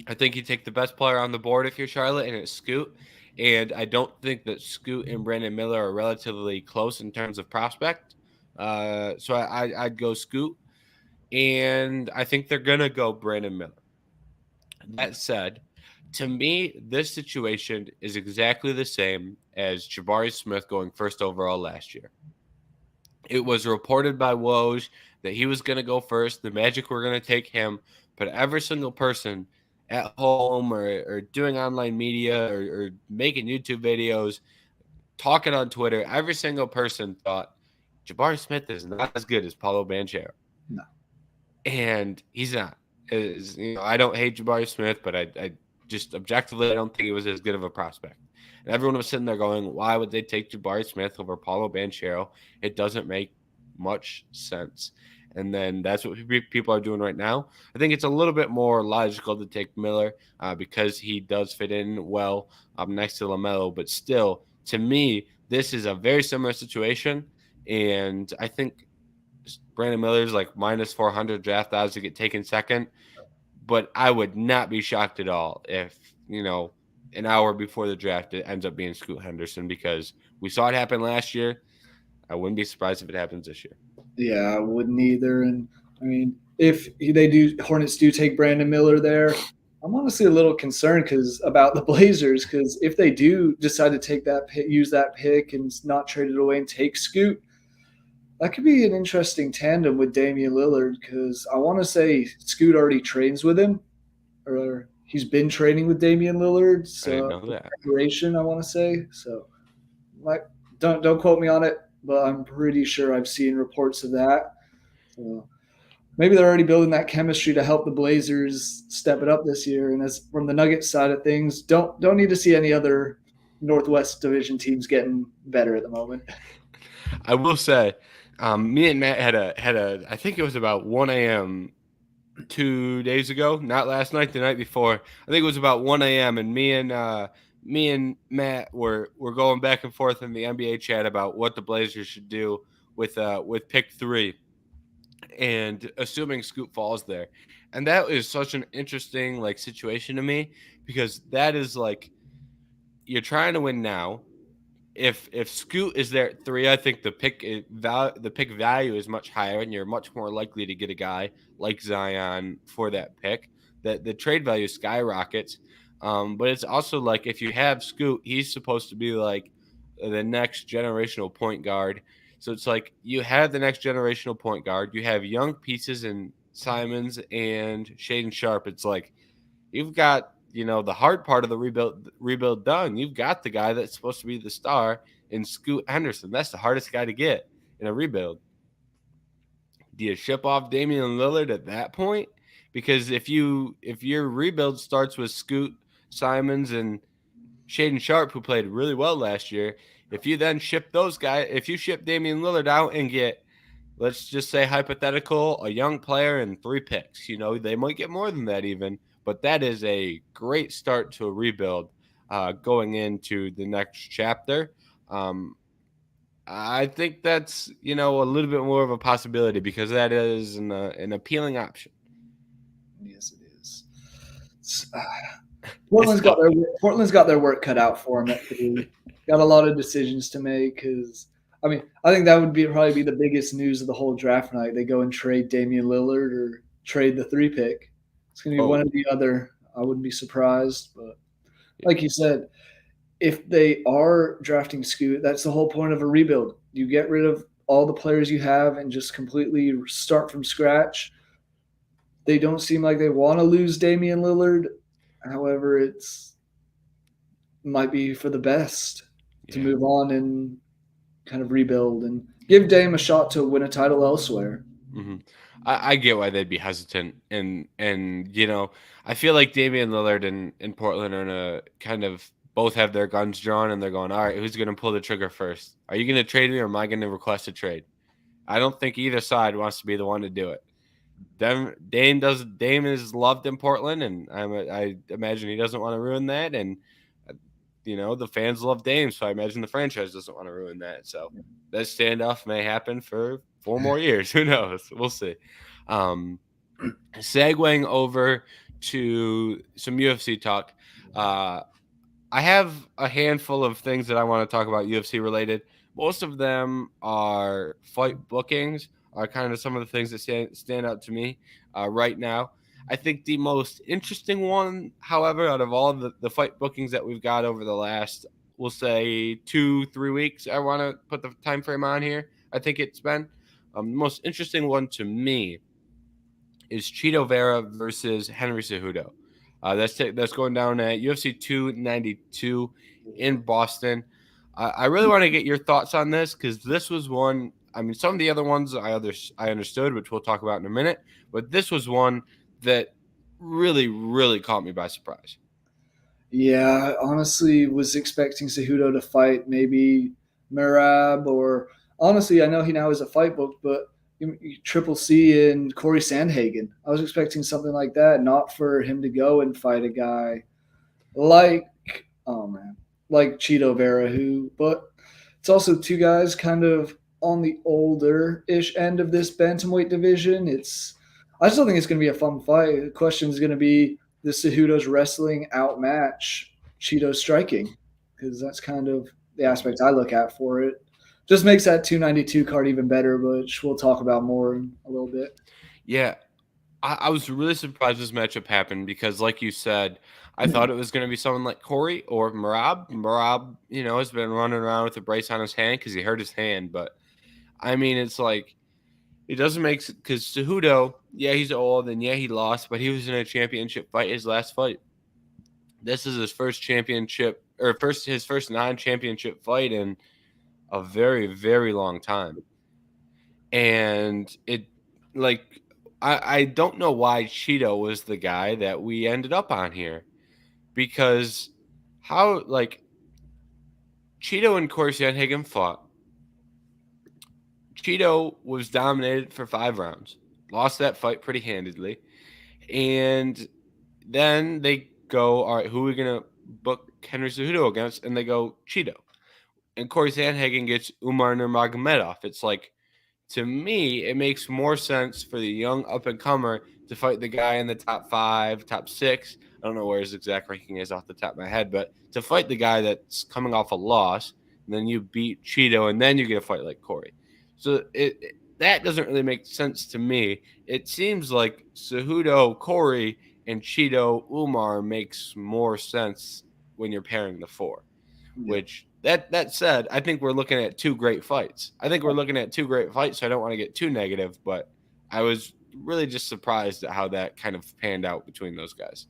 I think you take the best player on the board if you're Charlotte, and it's Scoot. And I don't think that Scoot and Brandon Miller are relatively close in terms of prospect. So I'd go Scoot. And I think they're going to go Brandon Miller. That said, to me, this situation is exactly the same as Jabari Smith going first overall last year. It was reported by Woj that he was going to go first. The Magic were going to take him. But every single person at home or doing online media or making YouTube videos, talking on Twitter, every single person thought Jabari Smith is not as good as Paulo Banchero. No. And he's not. I don't hate Jabari Smith, but I just objectively, I don't think he was as good of a prospect. And everyone was sitting there going, why would they take Jabari Smith over Paulo Banchero? It doesn't make much sense. And then that's what people are doing right now. I think it's a little bit more logical to take Miller because he does fit in well next to LaMelo. But still, to me, this is a very similar situation. And I think Brandon Miller's like minus 400 draft odds to get taken second. But I would not be shocked at all if, an hour before the draft, it ends up being Scoot Henderson because we saw it happen last year. I wouldn't be surprised if it happens this year. Yeah, I wouldn't either. And I mean, if Hornets do take Brandon Miller there, I'm honestly a little concerned about the Blazers because if they do decide to take that pick, use that pick and not trade it away and take Scoot, that could be an interesting tandem with Damian Lillard because I want to say Scoot already trains with him, or he's been training with Damian Lillard. So I didn't know that. Preparation, I want to say. So, don't quote me on it, but I'm pretty sure I've seen reports of that. So maybe they're already building that chemistry to help the Blazers step it up this year. And as from the Nuggets side of things, don't need to see any other Northwest Division teams getting better at the moment. I will say, me and Matt had a I think it was about 1 a.m. 2 days ago, not last night, the night before. I think it was about 1 a.m. and me and Matt were going back and forth in the NBA chat about what the Blazers should do with pick 3 and assuming Scoot falls there. And that is such an interesting situation to me because that is you're trying to win now. If Scoot is there at 3, I think the pick value is much higher, and you're much more likely to get a guy like Zion for that pick. The trade value skyrockets, but it's also if you have Scoot, he's supposed to be the next generational point guard. So it's you have the next generational point guard. You have young pieces in Simons and Shaedon Sharpe. It's you've got the hard part of the rebuild done. You've got the guy that's supposed to be the star in Scoot Henderson. That's the hardest guy to get in a rebuild. Do you ship off Damian Lillard at that point? Because if your rebuild starts with Scoot, Simons, and Shaedon Sharpe, who played really well last year, if you then ship those guys, if you ship Damian Lillard out and get, let's just say hypothetical, a young player and 3 picks, they might get more than that even. But that is a great start to a rebuild going into the next chapter. I think that's, a little bit more of a possibility because that is an appealing option. Yes, it is. Portland's got So their Portland's got their work cut out for them at 3. Got a lot of decisions to make because I mean I think that would be probably be the biggest news of the whole draft night. They go and trade Damian Lillard or trade the 3 pick. It's going to be one oh, or the other. I wouldn't be surprised, but yeah. like you said, if they are drafting Scoot, that's the whole point of a rebuild. You get rid of all the players you have and just completely start from scratch. They don't seem like they want to lose Damian Lillard. However, it's might be for the best to Yeah. move on and kind of rebuild and give Dame a shot to win a title elsewhere. hmm I get why they'd be hesitant, and I feel like Damian Lillard and Portland are gonna kind of both have their guns drawn, and they're going, all right, who's gonna pull the trigger first? Are you gonna trade me, or am I gonna request a trade? I don't think either side wants to be the one to do it. Dame is loved in Portland, and I imagine he doesn't want to ruin that, and uh, the fans love Dame, so I imagine the franchise doesn't want to ruin that. So that standoff may happen for 4 more years. Who knows? We'll see. Um, Segueing over to some UFC talk. Uh, I have a handful of things that I want to talk about UFC related. Most of them are fight bookings, are kind of some of the things that stand out to me right now. I think the most interesting one, however, out of all of the fight bookings that we've got over the last, we'll say 2-3 weeks, I want to put the time frame on here. I think it's been the most interesting one to me is Cheeto Vera versus Henry Cejudo. That's going down at UFC 292 in Boston. I really want to get your thoughts on this because this was one. I mean, some of the other ones I understood, which we'll talk about in a minute, but this was one that really, really caught me by surprise. Yeah, I honestly was expecting Cejudo to fight maybe Merab or honestly, I know he now has a fight book, but Triple C and Corey Sandhagen. I was expecting something like that, not for him to go and fight a guy like oh man, like Cheeto Vera, who but it's also two guys kind of on the older ish end of this bantamweight division. I still think it's going to be a fun fight. The question is going to be the Cejudo's wrestling outmatch Cheeto's striking because that's kind of the aspect I look at for it. Just makes that 292 card even better, which we'll talk about more in a little bit. Yeah, I was really surprised this matchup happened because, like you said, I thought it was going to be someone like Corey or Marab. Marab, has been running around with a brace on his hand because he hurt his hand. But I mean, it's like it doesn't make sense because Cejudo, yeah, he's old and yeah, he lost, but he was in a championship fight his last fight. This is his first championship or his first non-championship fight in a very, very long time. And it like I don't know why Cheeto was the guy that we ended up on here because how like Cheeto and Corey Sandhagen fought. Cheeto was dominated for 5 rounds, lost that fight pretty handedly, and then they go, all right, who are we gonna book Henry Cejudo against? And they go Cheeto, and Corey Sandhagen gets Umar Nurmagomedov. It's like to me, it makes more sense for the young up and comer to fight the guy in the top 5, top 6. I don't know where his exact ranking is off the top of my head, but to fight the guy that's coming off a loss, and then you beat Cheeto, and then you get a fight like Corey. So that doesn't really make sense to me. It seems like Cejudo, Corey, and Cheeto Umar makes more sense when you're pairing the four. Yeah. Which that said, I think we're looking at two great fights. I think we're looking at two great fights, so I don't want to get too negative, but I was really just surprised at how that kind of panned out between those guys.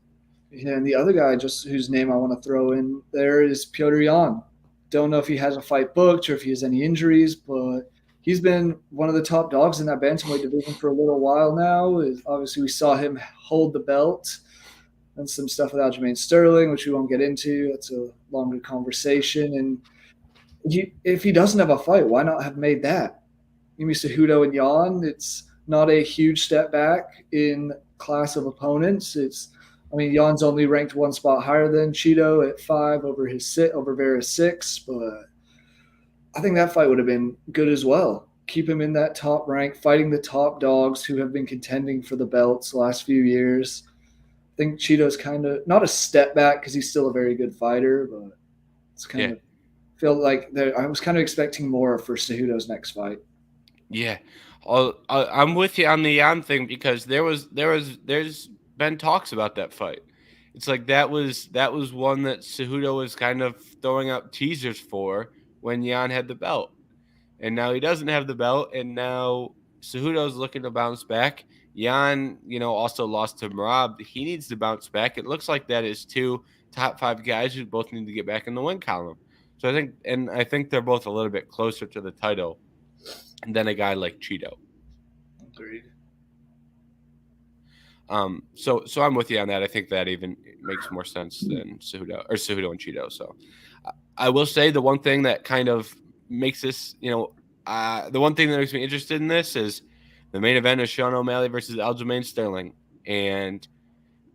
Yeah, and the other guy, just whose name I want to throw in there, is Piotr Jan. Don't know if he has a fight booked or if he has any injuries, but he's been one of the top dogs in that bantamweight division for a little while now. Obviously, we saw him hold the belt and some stuff with Aljamain Sterling, which we won't get into. That's a longer conversation. And if he doesn't have a fight, why not have made that? Yumi Cejudo and Jan, it's not a huge step back in class of opponents. Jan's only ranked one spot higher than Cheeto at 5 over Vera's 6, but I think that fight would have been good as well. Keep him in that top rank, fighting the top dogs who have been contending for the belts the last few years. I think Cheeto's kind of not a step back because he's still a very good fighter, but it's kind Yeah. of feel like I was kind of expecting more for Cejudo's next fight. Yeah. I'm with you on the Jan thing because there's been talks about that fight. It's like that was one that Cejudo was kind of throwing up teasers for when Jan had the belt. And now he doesn't have the belt, and now Cejudo's looking to bounce back. Jan, also lost to Marab. He needs to bounce back. It looks like that is two top five guys who both need to get back in the win column. So I think they're both a little bit closer to the title than a guy like Cheeto. Agreed. So I'm with you on that. I think that even makes more sense than Cejudo and Cheeto. So I will say the one thing that kind of makes this, the one thing that makes me interested in this is the main event is Sean O'Malley versus Aljamain Sterling, and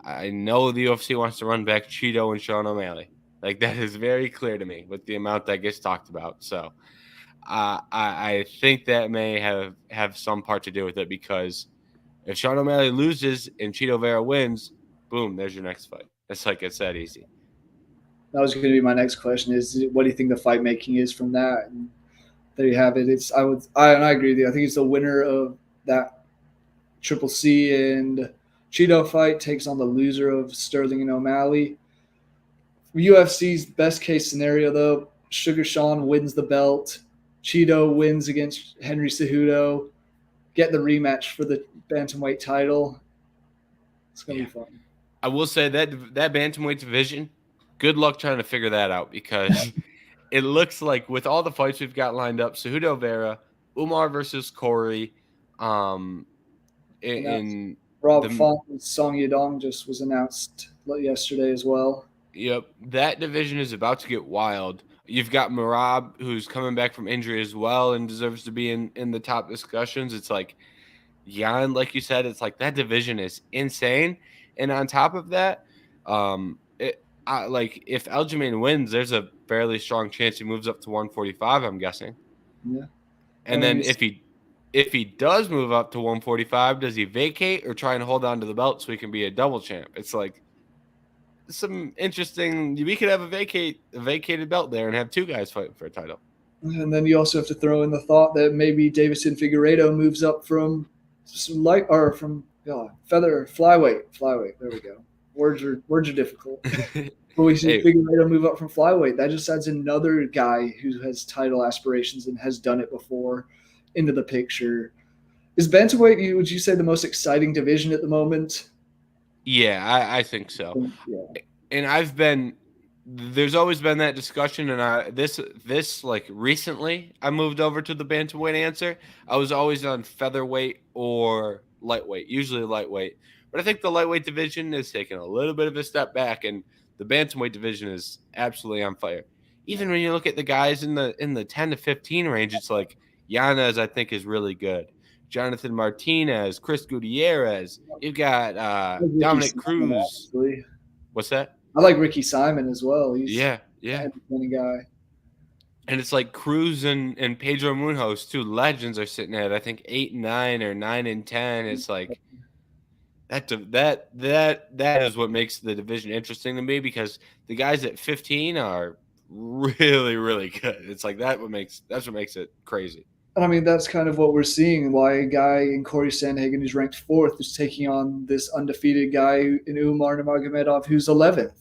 I know the UFC wants to run back Cheeto and Sean O'Malley. Like that is very clear to me with the amount that gets talked about. So I think that may have some part to do with it because if Sean O'Malley loses and Cheeto Vera wins, boom, there's your next fight. It's that easy. That was going to be my next question: is what do you think the fight making is from that? And there you have it. I agree with you. I think it's the winner of that Triple C and Cheeto fight takes on the loser of Sterling and O'Malley. UFC's best case scenario, though, Sugar Sean wins the belt. Cheeto wins against Henry Cejudo. Get the rematch for the bantamweight title. It's gonna Yeah. be fun. I will say that bantamweight division, good luck trying to figure that out because it looks like with all the fights we've got lined up, Cejudo Vera, Umar versus Corey, um, And that's in Rob the Font and Song Yadong just was announced yesterday as well. yep, that division is about to get wild. You've got Marab, who's coming back from injury as well and deserves to be in the top discussions. It's like Jan, like you said, it's like that division is insane. And on top of that, like if Aljamain wins, there's a fairly strong chance he moves up to 145. I'm guessing. Yeah. I And mean, then if he does move up to 145, does he vacate or try and hold on to the belt so he can be a double champ? It's like some interesting. We could have a vacated belt there and have two guys fighting for a title. and then you also have to throw in the thought that maybe Davison Figueiredo moves up from light or from feather flyweight. There we go. Words are difficult. But we see Hey, Figueiredo move up from flyweight. That just adds another guy who has title aspirations and has done it before into the picture. Is bantamweight, would you say, the most exciting division at the moment? yeah, I think so. Yeah. And there's always been that discussion, and this like recently I moved over to the bantamweight answer. I was always on featherweight or lightweight, usually lightweight, but I think the lightweight division is taking a little bit of a step back, and the bantamweight division is absolutely on fire. Even when you look at the guys in the 10 to 15 range, it's like Yanez I think is really good. Jonathan Martinez, Chris Gutierrez. You've got I like Ricky Dominic Simon, Cruz. honestly. What's that? I like Ricky Simon as well. He's Yeah, an yeah. entertaining guy. And it's like Cruz and Pedro Munhoz, two legends, are sitting at I think 8 and 9 or 9 and 10. It's like that is what makes the division interesting to me because the guys at 15 are really really good. It's like that's what makes it crazy. And I mean, that's kind of what we're seeing. Why a guy in Corey Sandhagen who's ranked fourth is taking on this undefeated guy in Umar Nurmagomedov who's 11th.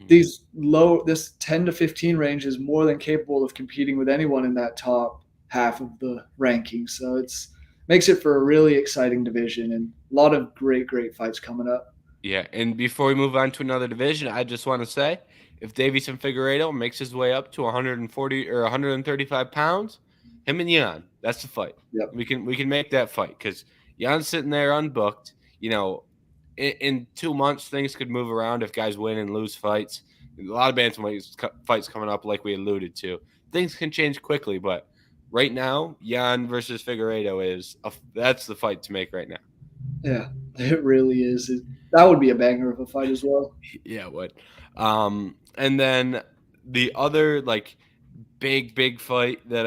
Mhm. This 10 to 15 range is more than capable of competing with anyone in that top half of the ranking. So it's makes it for a really exciting division and a lot of great fights coming up. Yeah, and before we move on to another division, I just want to say if Davison Figueiredo makes his way up to 140 or 135 pounds, him and Jan, that's the fight. Yep. We can make that fight because Jan's sitting there unbooked. In 2 months things could move around if guys win and lose fights. A lot of bantamweight fights coming up, like we alluded to. Things can change quickly, but right now, Jan versus Figueiredo that's the fight to make right now. Yeah, it really is. That would be a banger of a fight as well. Yeah, it would. And then the other like big fight that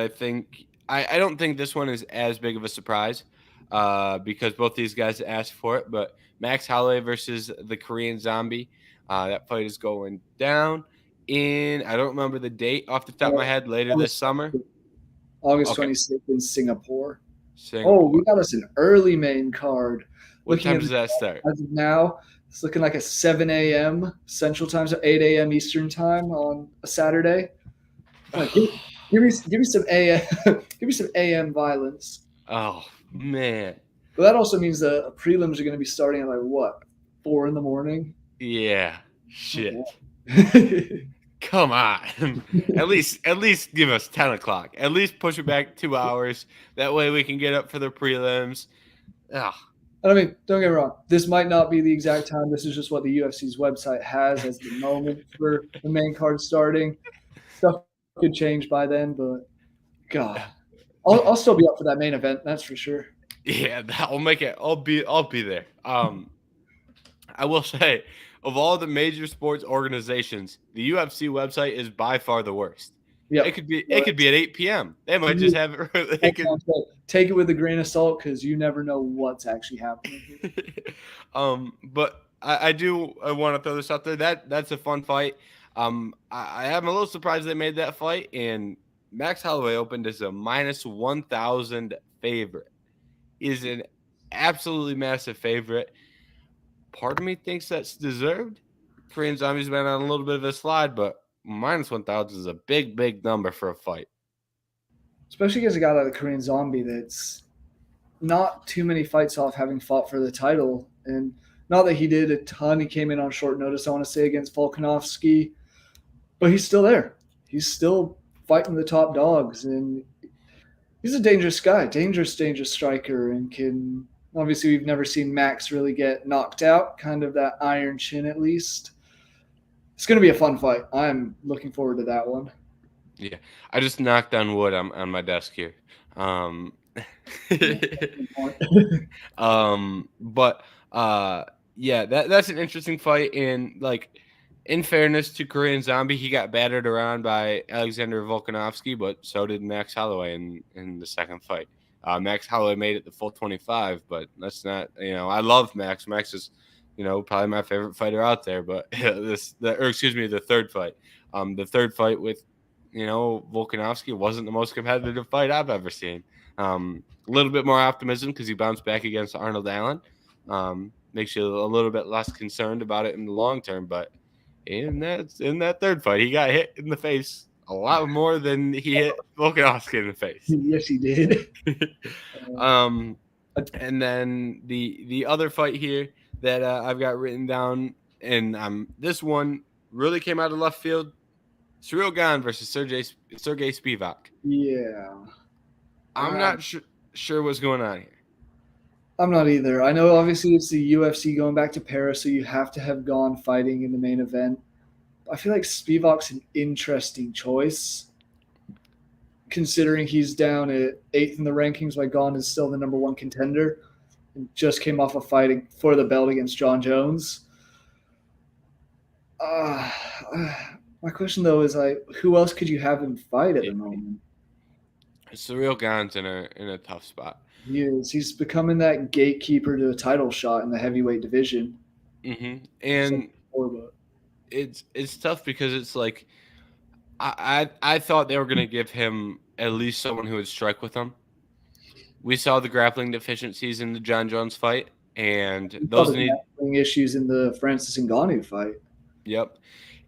I don't think this one is as big of a surprise. because both these guys asked for it. But Max Holloway versus the Korean Zombie. That fight is going down in, I don't remember the date off the top of my head, later this August summer. August Okay, 26th in Singapore. Oh, we Singapore. got us an early main card. What Looking time at does the that start? as of now, it's looking like a 7 a.m. Central Time, so 8 a.m. Eastern Time on a Saturday. Like, give me some AM, give me some AM violence. Oh man, But that also means the prelims are going to be starting at like what, 4 in the morning? yeah, Oh, shit. boy. Come on. At least give us 10 o'clock. At least push it back 2 hours. That way we can get up for the prelims. Ah, I mean, don't get me wrong. This might not be the exact time. This is just what the UFC's website has as the moment for the main card starting. Stuff could change by then, but God, I'll still be up for that main event. That's for sure. yeah, that'll make it. I'll be there. I will say, of all the major sports organizations, the UFC website is by far the worst. It Yep. could be it But could be at 8 p.m. They might just you, have it. It that's could. what I'm saying. Take it with a grain of salt because you never know what's actually happening here. But I want to throw this out there. That's a fun fight. I am a little surprised they made that fight, and Max Holloway opened as a -1,000 favorite. Is an absolutely massive favorite. Part of me thinks that's deserved. Korean Zombie's been on a little bit of a slide, but -1,000 is a big number for a fight. Especially against a guy like the Korean Zombie that's not too many fights off having fought for the title. And not that he did a ton. He came in on short notice, I want to say, against Volkanovski. But he's still there. He's still fighting the top dogs. And he's a dangerous guy, dangerous striker, and can. Obviously, we've never seen Max really get knocked out, kind of that iron chin at least. It's going to be a fun fight. I'm looking forward to that one. Yeah, I just knocked on wood on my desk here. Um, but yeah, that's an interesting fight. And like, in fairness to Korean Zombie, he got battered around by Alexander Volkanovski, but so did Max Holloway in the second fight. Max Holloway made it the full 25, but that's not, I love Max. Max is, probably my favorite fighter out there. But the third fight. The third fight with, Volkanovski wasn't the most competitive fight I've ever seen. A little bit more optimism because he bounced back against Arnold Allen. Makes you a little bit less concerned about it in the long term. But in that third fight, he got hit in the face a lot more than he hit Volkanovski in the face. Yes, he did. um, and then the other fight here that I've got written down, and this one really came out of left field. Cyril Gane versus Sergey Spivak. Yeah. I'm not sure what's going on here. I'm not either. I know obviously it's the UFC going back to Paris, so you have to have Gone fighting in the main event. I feel like Spivak's an interesting choice, considering he's down at 8th in the rankings while Gone is still the number one contender and just came off of fighting for the belt against John Jones. My question though is like, who else could you have him fight at the moment? Cyril Gane's in a tough spot. He is. He's becoming that gatekeeper to a title shot in the heavyweight division. Mm-hmm. And it's tough because it's like I thought they were going to give him at least someone who would strike with him. We saw the grappling deficiencies in the John Jones fight, and those need issues in the Francis Ngannou fight. Yep,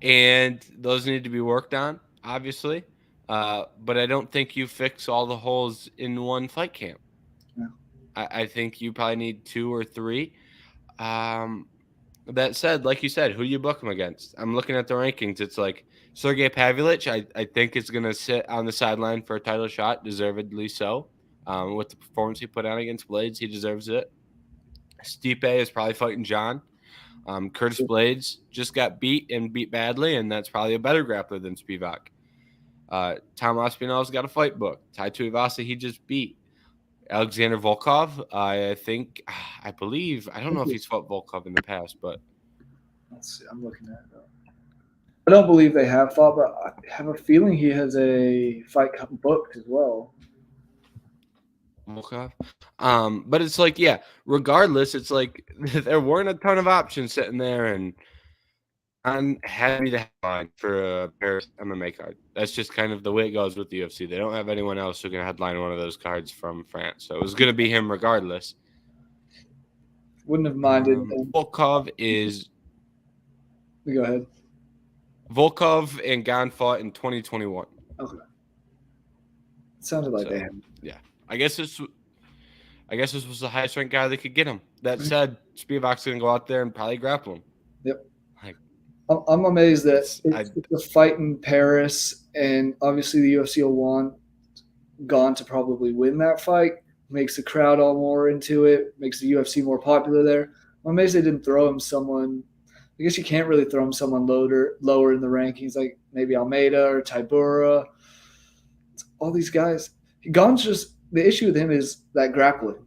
and those need to be worked on, obviously. But I don't think you fix all the holes in one fight camp. Yeah. I think you probably need 2 or 3. That said, like you said, who do you book him against? I'm looking at the rankings. It's like Sergey Pavlovich, I think is going to sit on the sideline for a title shot, deservedly so. With the performance he put on against Blades, he deserves it. Stipe is probably fighting John. Curtis Blades just got beat badly, and that's probably a better grappler than Spivak. Tom Aspinall's got a fight book. Tai Tuivasa, he just beat. Alexander Volkov, I don't know if he's fought Volkov in the past, but let's see, I'm looking at it. I don't believe they have fought, but I have a feeling he has a fight booked as well. Volkov. But it's like, yeah, regardless, it's like there weren't a ton of options sitting there, and I'm happy to headline for a Paris MMA card. That's just kind of the way it goes with the UFC. They don't have anyone else who can headline one of those cards from France, so it was going to be him regardless. Wouldn't have minded. Volkov is. Go ahead. Volkov and Gon fought in 2021. Okay. It sounded like they had. Yeah, I guess this was the highest ranked guy they could get him. That said, Spivak's going to go out there and probably grapple him. Yep. I'm amazed that it's a fight in Paris, and obviously the UFC will want Gon to probably win that fight. Makes the crowd all more into it. Makes the UFC more popular there. I'm amazed they didn't throw him someone. I guess you can't really throw him someone lower in the rankings, like maybe Almeida or Tybura. All these guys. Gon's just the issue with him is that grappling.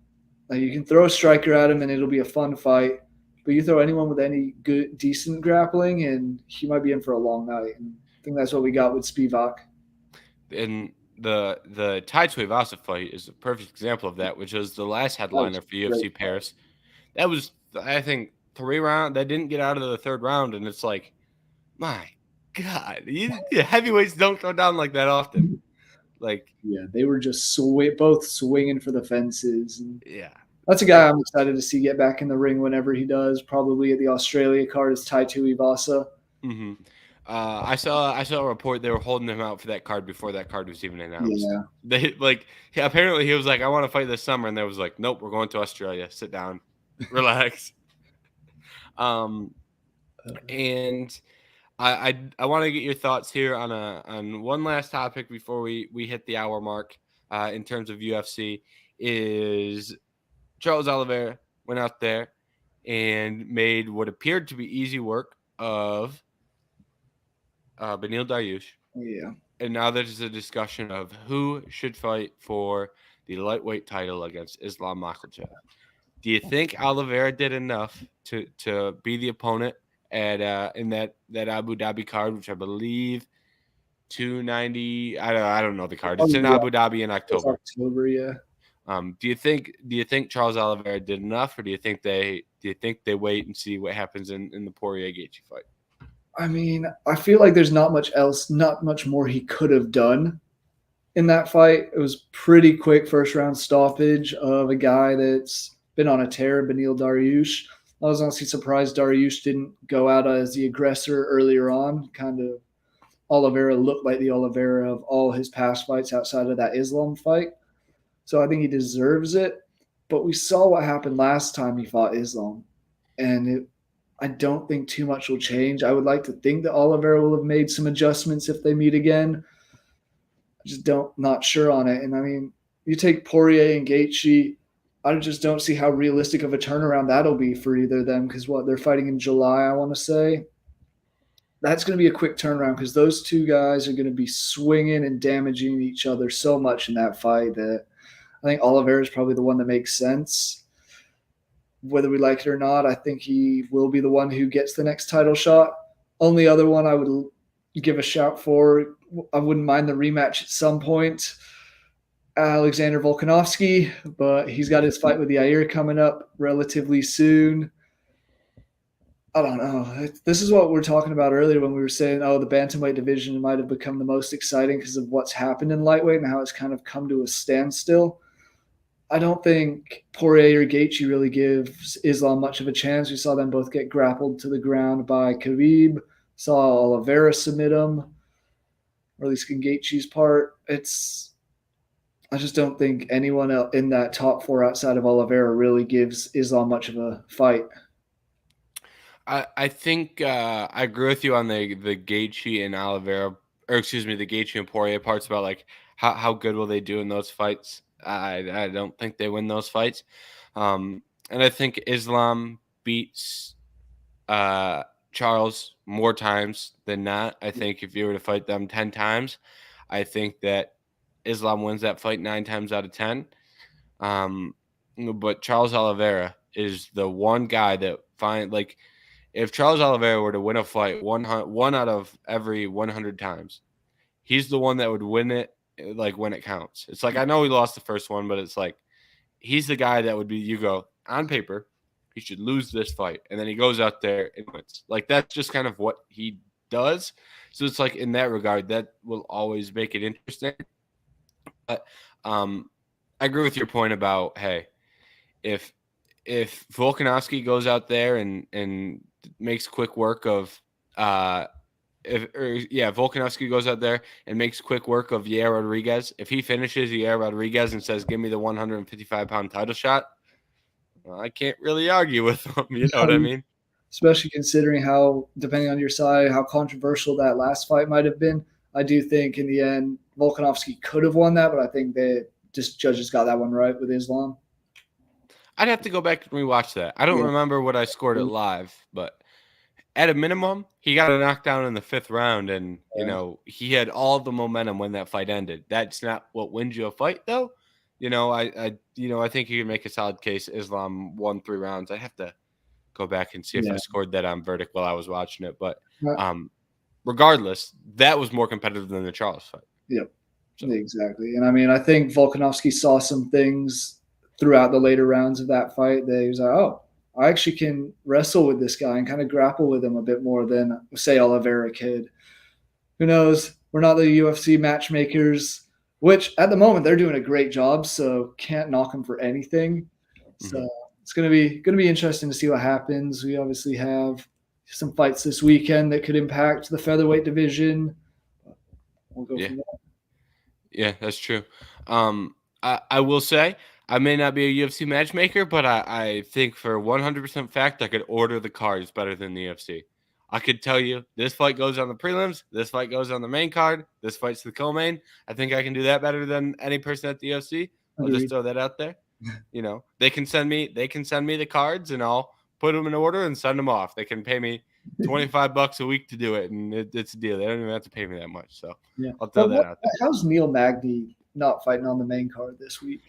Like you can throw a striker at him and it'll be a fun fight. But you throw anyone with any good, decent grappling, and he might be in for a long night. And I think that's what we got with Spivak. And the Tai Tuivasa fight is a perfect example of that, which was the last headliner for UFC Paris. That was, I think, 3 rounds. That didn't get out of the 3rd round, and it's like, my God, heavyweights don't go down like that often. Like, yeah, they were just both swinging for the fences. And yeah. That's a guy I'm excited to see get back in the ring whenever he does. Probably at the Australia card is Tai Tuivasa. Mm-hmm. I saw a report they were holding him out for that card before that card was even announced. Yeah. They apparently he was like, I want to fight this summer, and they was like, nope, we're going to Australia. Sit down, relax. And I want to get your thoughts here on one last topic before we hit the hour mark. In terms of UFC, is Charles Oliveira went out there and made what appeared to be easy work of Beneil Dariush. Yeah. And now there's a discussion of who should fight for the lightweight title against Islam Makhachev. Do you think Oliveira did enough to be the opponent at in that Abu Dhabi card, which I believe 290? I don't know the card. It's in Abu Dhabi in October. It's October, yeah. Do you think Charles Oliveira did enough, or do you think they wait and see what happens in the Poirier-Gaethje fight? I mean, I feel like there's not much more he could have done in that fight. It was pretty quick first round stoppage of a guy that's been on a tear, Beneil Dariush. I was honestly surprised Dariush didn't go out as the aggressor earlier on. Kind of Oliveira looked like the Oliveira of all his past fights outside of that Islam fight. So I think he deserves it. But we saw what happened last time he fought Islam. And I don't think too much will change. I would like to think that Oliveira will have made some adjustments if they meet again. I just not sure on it. And I mean, you take Poirier and Gaethje, I just don't see how realistic of a turnaround that'll be for either of them, because they're fighting in July, I want to say. That's going to be a quick turnaround because those two guys are going to be swinging and damaging each other so much in that fight that I think Oliveira is probably the one that makes sense. Whether we like it or not, I think he will be the one who gets the next title shot. Only other one I would give a shout for, I wouldn't mind the rematch at some point, Alexander Volkanovski, but he's got his fight with Yair coming up relatively soon. I don't know. This is what we were talking about earlier when we were saying, the bantamweight division might have become the most exciting because of what's happened in lightweight and how it's kind of come to a standstill. I don't think Poirier or Gaethje really gives Islam much of a chance. We saw them both get grappled to the ground by Khabib. Saw Oliveira submit him, or at least in Gaethje's part. I just don't think anyone else in that top 4 outside of Oliveira really gives Islam much of a fight. I think I agree with you on the Gaethje and Oliveira, or excuse me, the Gaethje and Poirier parts about like how good will they do in those fights. I don't think they win those fights. And I think Islam beats Charles more times than not. I think if you were to fight them 10 times, I think that Islam wins that fight 9 times out of 10. But Charles Oliveira is the one guy that if Charles Oliveira were to win a fight one out of every 100 times, he's the one that would win it like when it counts. It's like, I know he lost the first one, but it's like he's the guy that would be, you go, on paper, he should lose this fight. And then he goes out there and wins. Like, that's just kind of what he does. So it's like, in that regard, that will always make it interesting. But I agree with your point about, hey, if Volkanovski goes out there and makes quick work of Volkanovski goes out there and makes quick work of Yair Rodriguez. If he finishes Yair Rodriguez and says, "Give me the 155-pound title shot," well, I can't really argue with him. You know what I mean? Especially considering how, depending on your side, how controversial that last fight might have been. I do think in the end, Volkanovski could have won that, but I think they just judges got that one right with Islam. I'd have to go back and rewatch that. I don't remember what I scored it live, but at a minimum, he got a knockdown in the 5th round, and he had all the momentum when that fight ended. That's not what wins you a fight, though. I think you can make a solid case. Islam won 3 rounds. I have to go back and see if I scored that on verdict while I was watching it, but regardless, that was more competitive than the Charles fight. Yep, so. Exactly. And I mean, I think Volkanovski saw some things throughout the later rounds of that fight that he was like, oh, I actually can wrestle with this guy and kind of grapple with him a bit more than, say, Oliveira could. Who knows? We're not the UFC matchmakers, which at the moment they're doing a great job, so can't knock them for anything. So it's gonna be interesting to see what happens. We obviously have some fights this weekend that could impact the featherweight division. We'll go from there. Yeah, that's true. I will say, I may not be a UFC matchmaker, but I think for 100% fact I could order the cards better than the UFC. I could tell you this fight goes on the prelims, this fight goes on the main card, this fight's the co-main. I think I can do that better than any person at the UFC. I'll just throw that out there. They can send me the cards and I'll put them in order and send them off. They can pay me $25 a week to do it, and it's a deal. They don't even have to pay me that much. So I'll throw that out there. How's Neil Magny not fighting on the main card this week?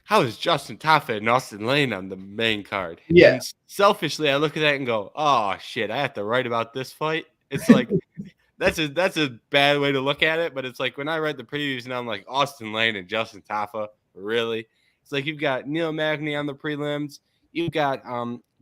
How is Justin Tafa and Austin Lane on the main card? Yeah. And selfishly, I look at that and go, oh, shit, I have to write about this fight. It's like that's a bad way to look at it, but it's like when I read the previews and I'm like, Austin Lane and Justin Tafa, really? It's like you've got Neil Magny on the prelims. You've got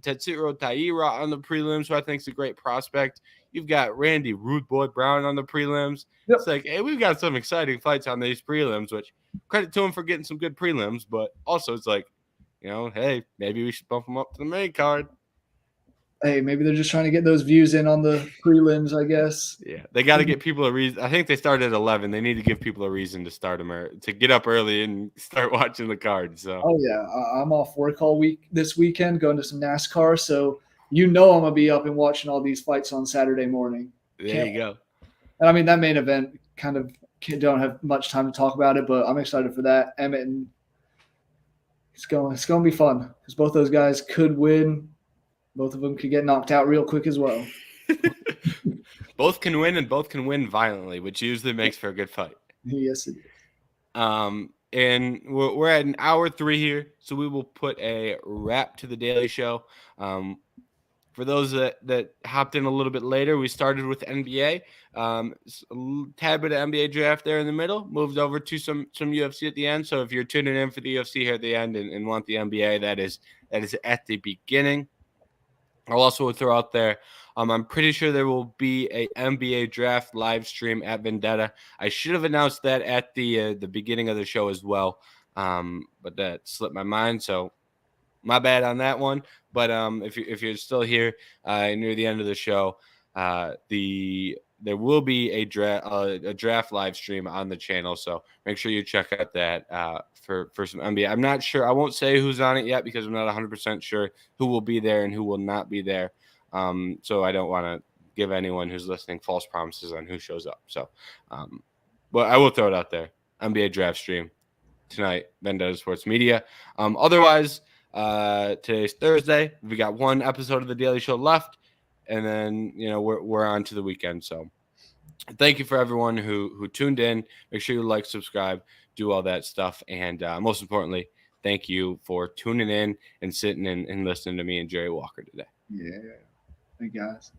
Tetsuro Taira on the prelims, who I think is a great prospect. You've got Randy Rude Boy Brown on the prelims. Yep. It's like, hey, we've got some exciting fights on these prelims, which credit to him for getting some good prelims, but also it's like, hey, maybe we should bump them up to the main card. Hey, maybe they're just trying to get those views in on the prelims, I guess. Yeah, they got to get people a reason. I think they started at 11. They need to give people a reason to start them or to get up early and start watching the card. So. Oh, yeah. I'm off work all week this weekend, going to some NASCAR. So, I'm going to be up and watching all these fights on Saturday morning. There you go. And I mean, that main event kind of don't have much time to talk about it, but I'm excited for that. Emmett and it's going to be fun because both those guys could win. Both of them could get knocked out real quick as well. Both can win and both can win violently, which usually makes for a good fight. Yes, it is. And we're at an hour 3 here, so we will put a wrap to the Daily Show. For those that hopped in a little bit later, we started with NBA. A tad bit of NBA draft there in the middle, moved over to some UFC at the end. So if you're tuning in for the UFC here at the end and want the NBA, that is at the beginning. I'll also throw out there, I'm pretty sure there will be a NBA draft live stream at Vendetta. I should have announced that at the beginning of the show as well, but that slipped my mind. So my bad on that one. But if you're still here near the end of the show, there will be a draft live stream on the channel. So make sure you check out that for some NBA. I'm not sure. I won't say who's on it yet because I'm not 100% sure who will be there and who will not be there. So I don't want to give anyone who's listening false promises on who shows up. So, but I will throw it out there. NBA draft stream tonight, Vendetta Sports Media. Otherwise, today's Thursday. We got one episode of the Daily Show left, and then we're on to the weekend. So thank you for everyone who tuned in. Make sure you like, subscribe, do all that stuff, and most importantly, thank you for tuning in and sitting in and listening to me and Jerry Walker today. Yeah, thank you guys.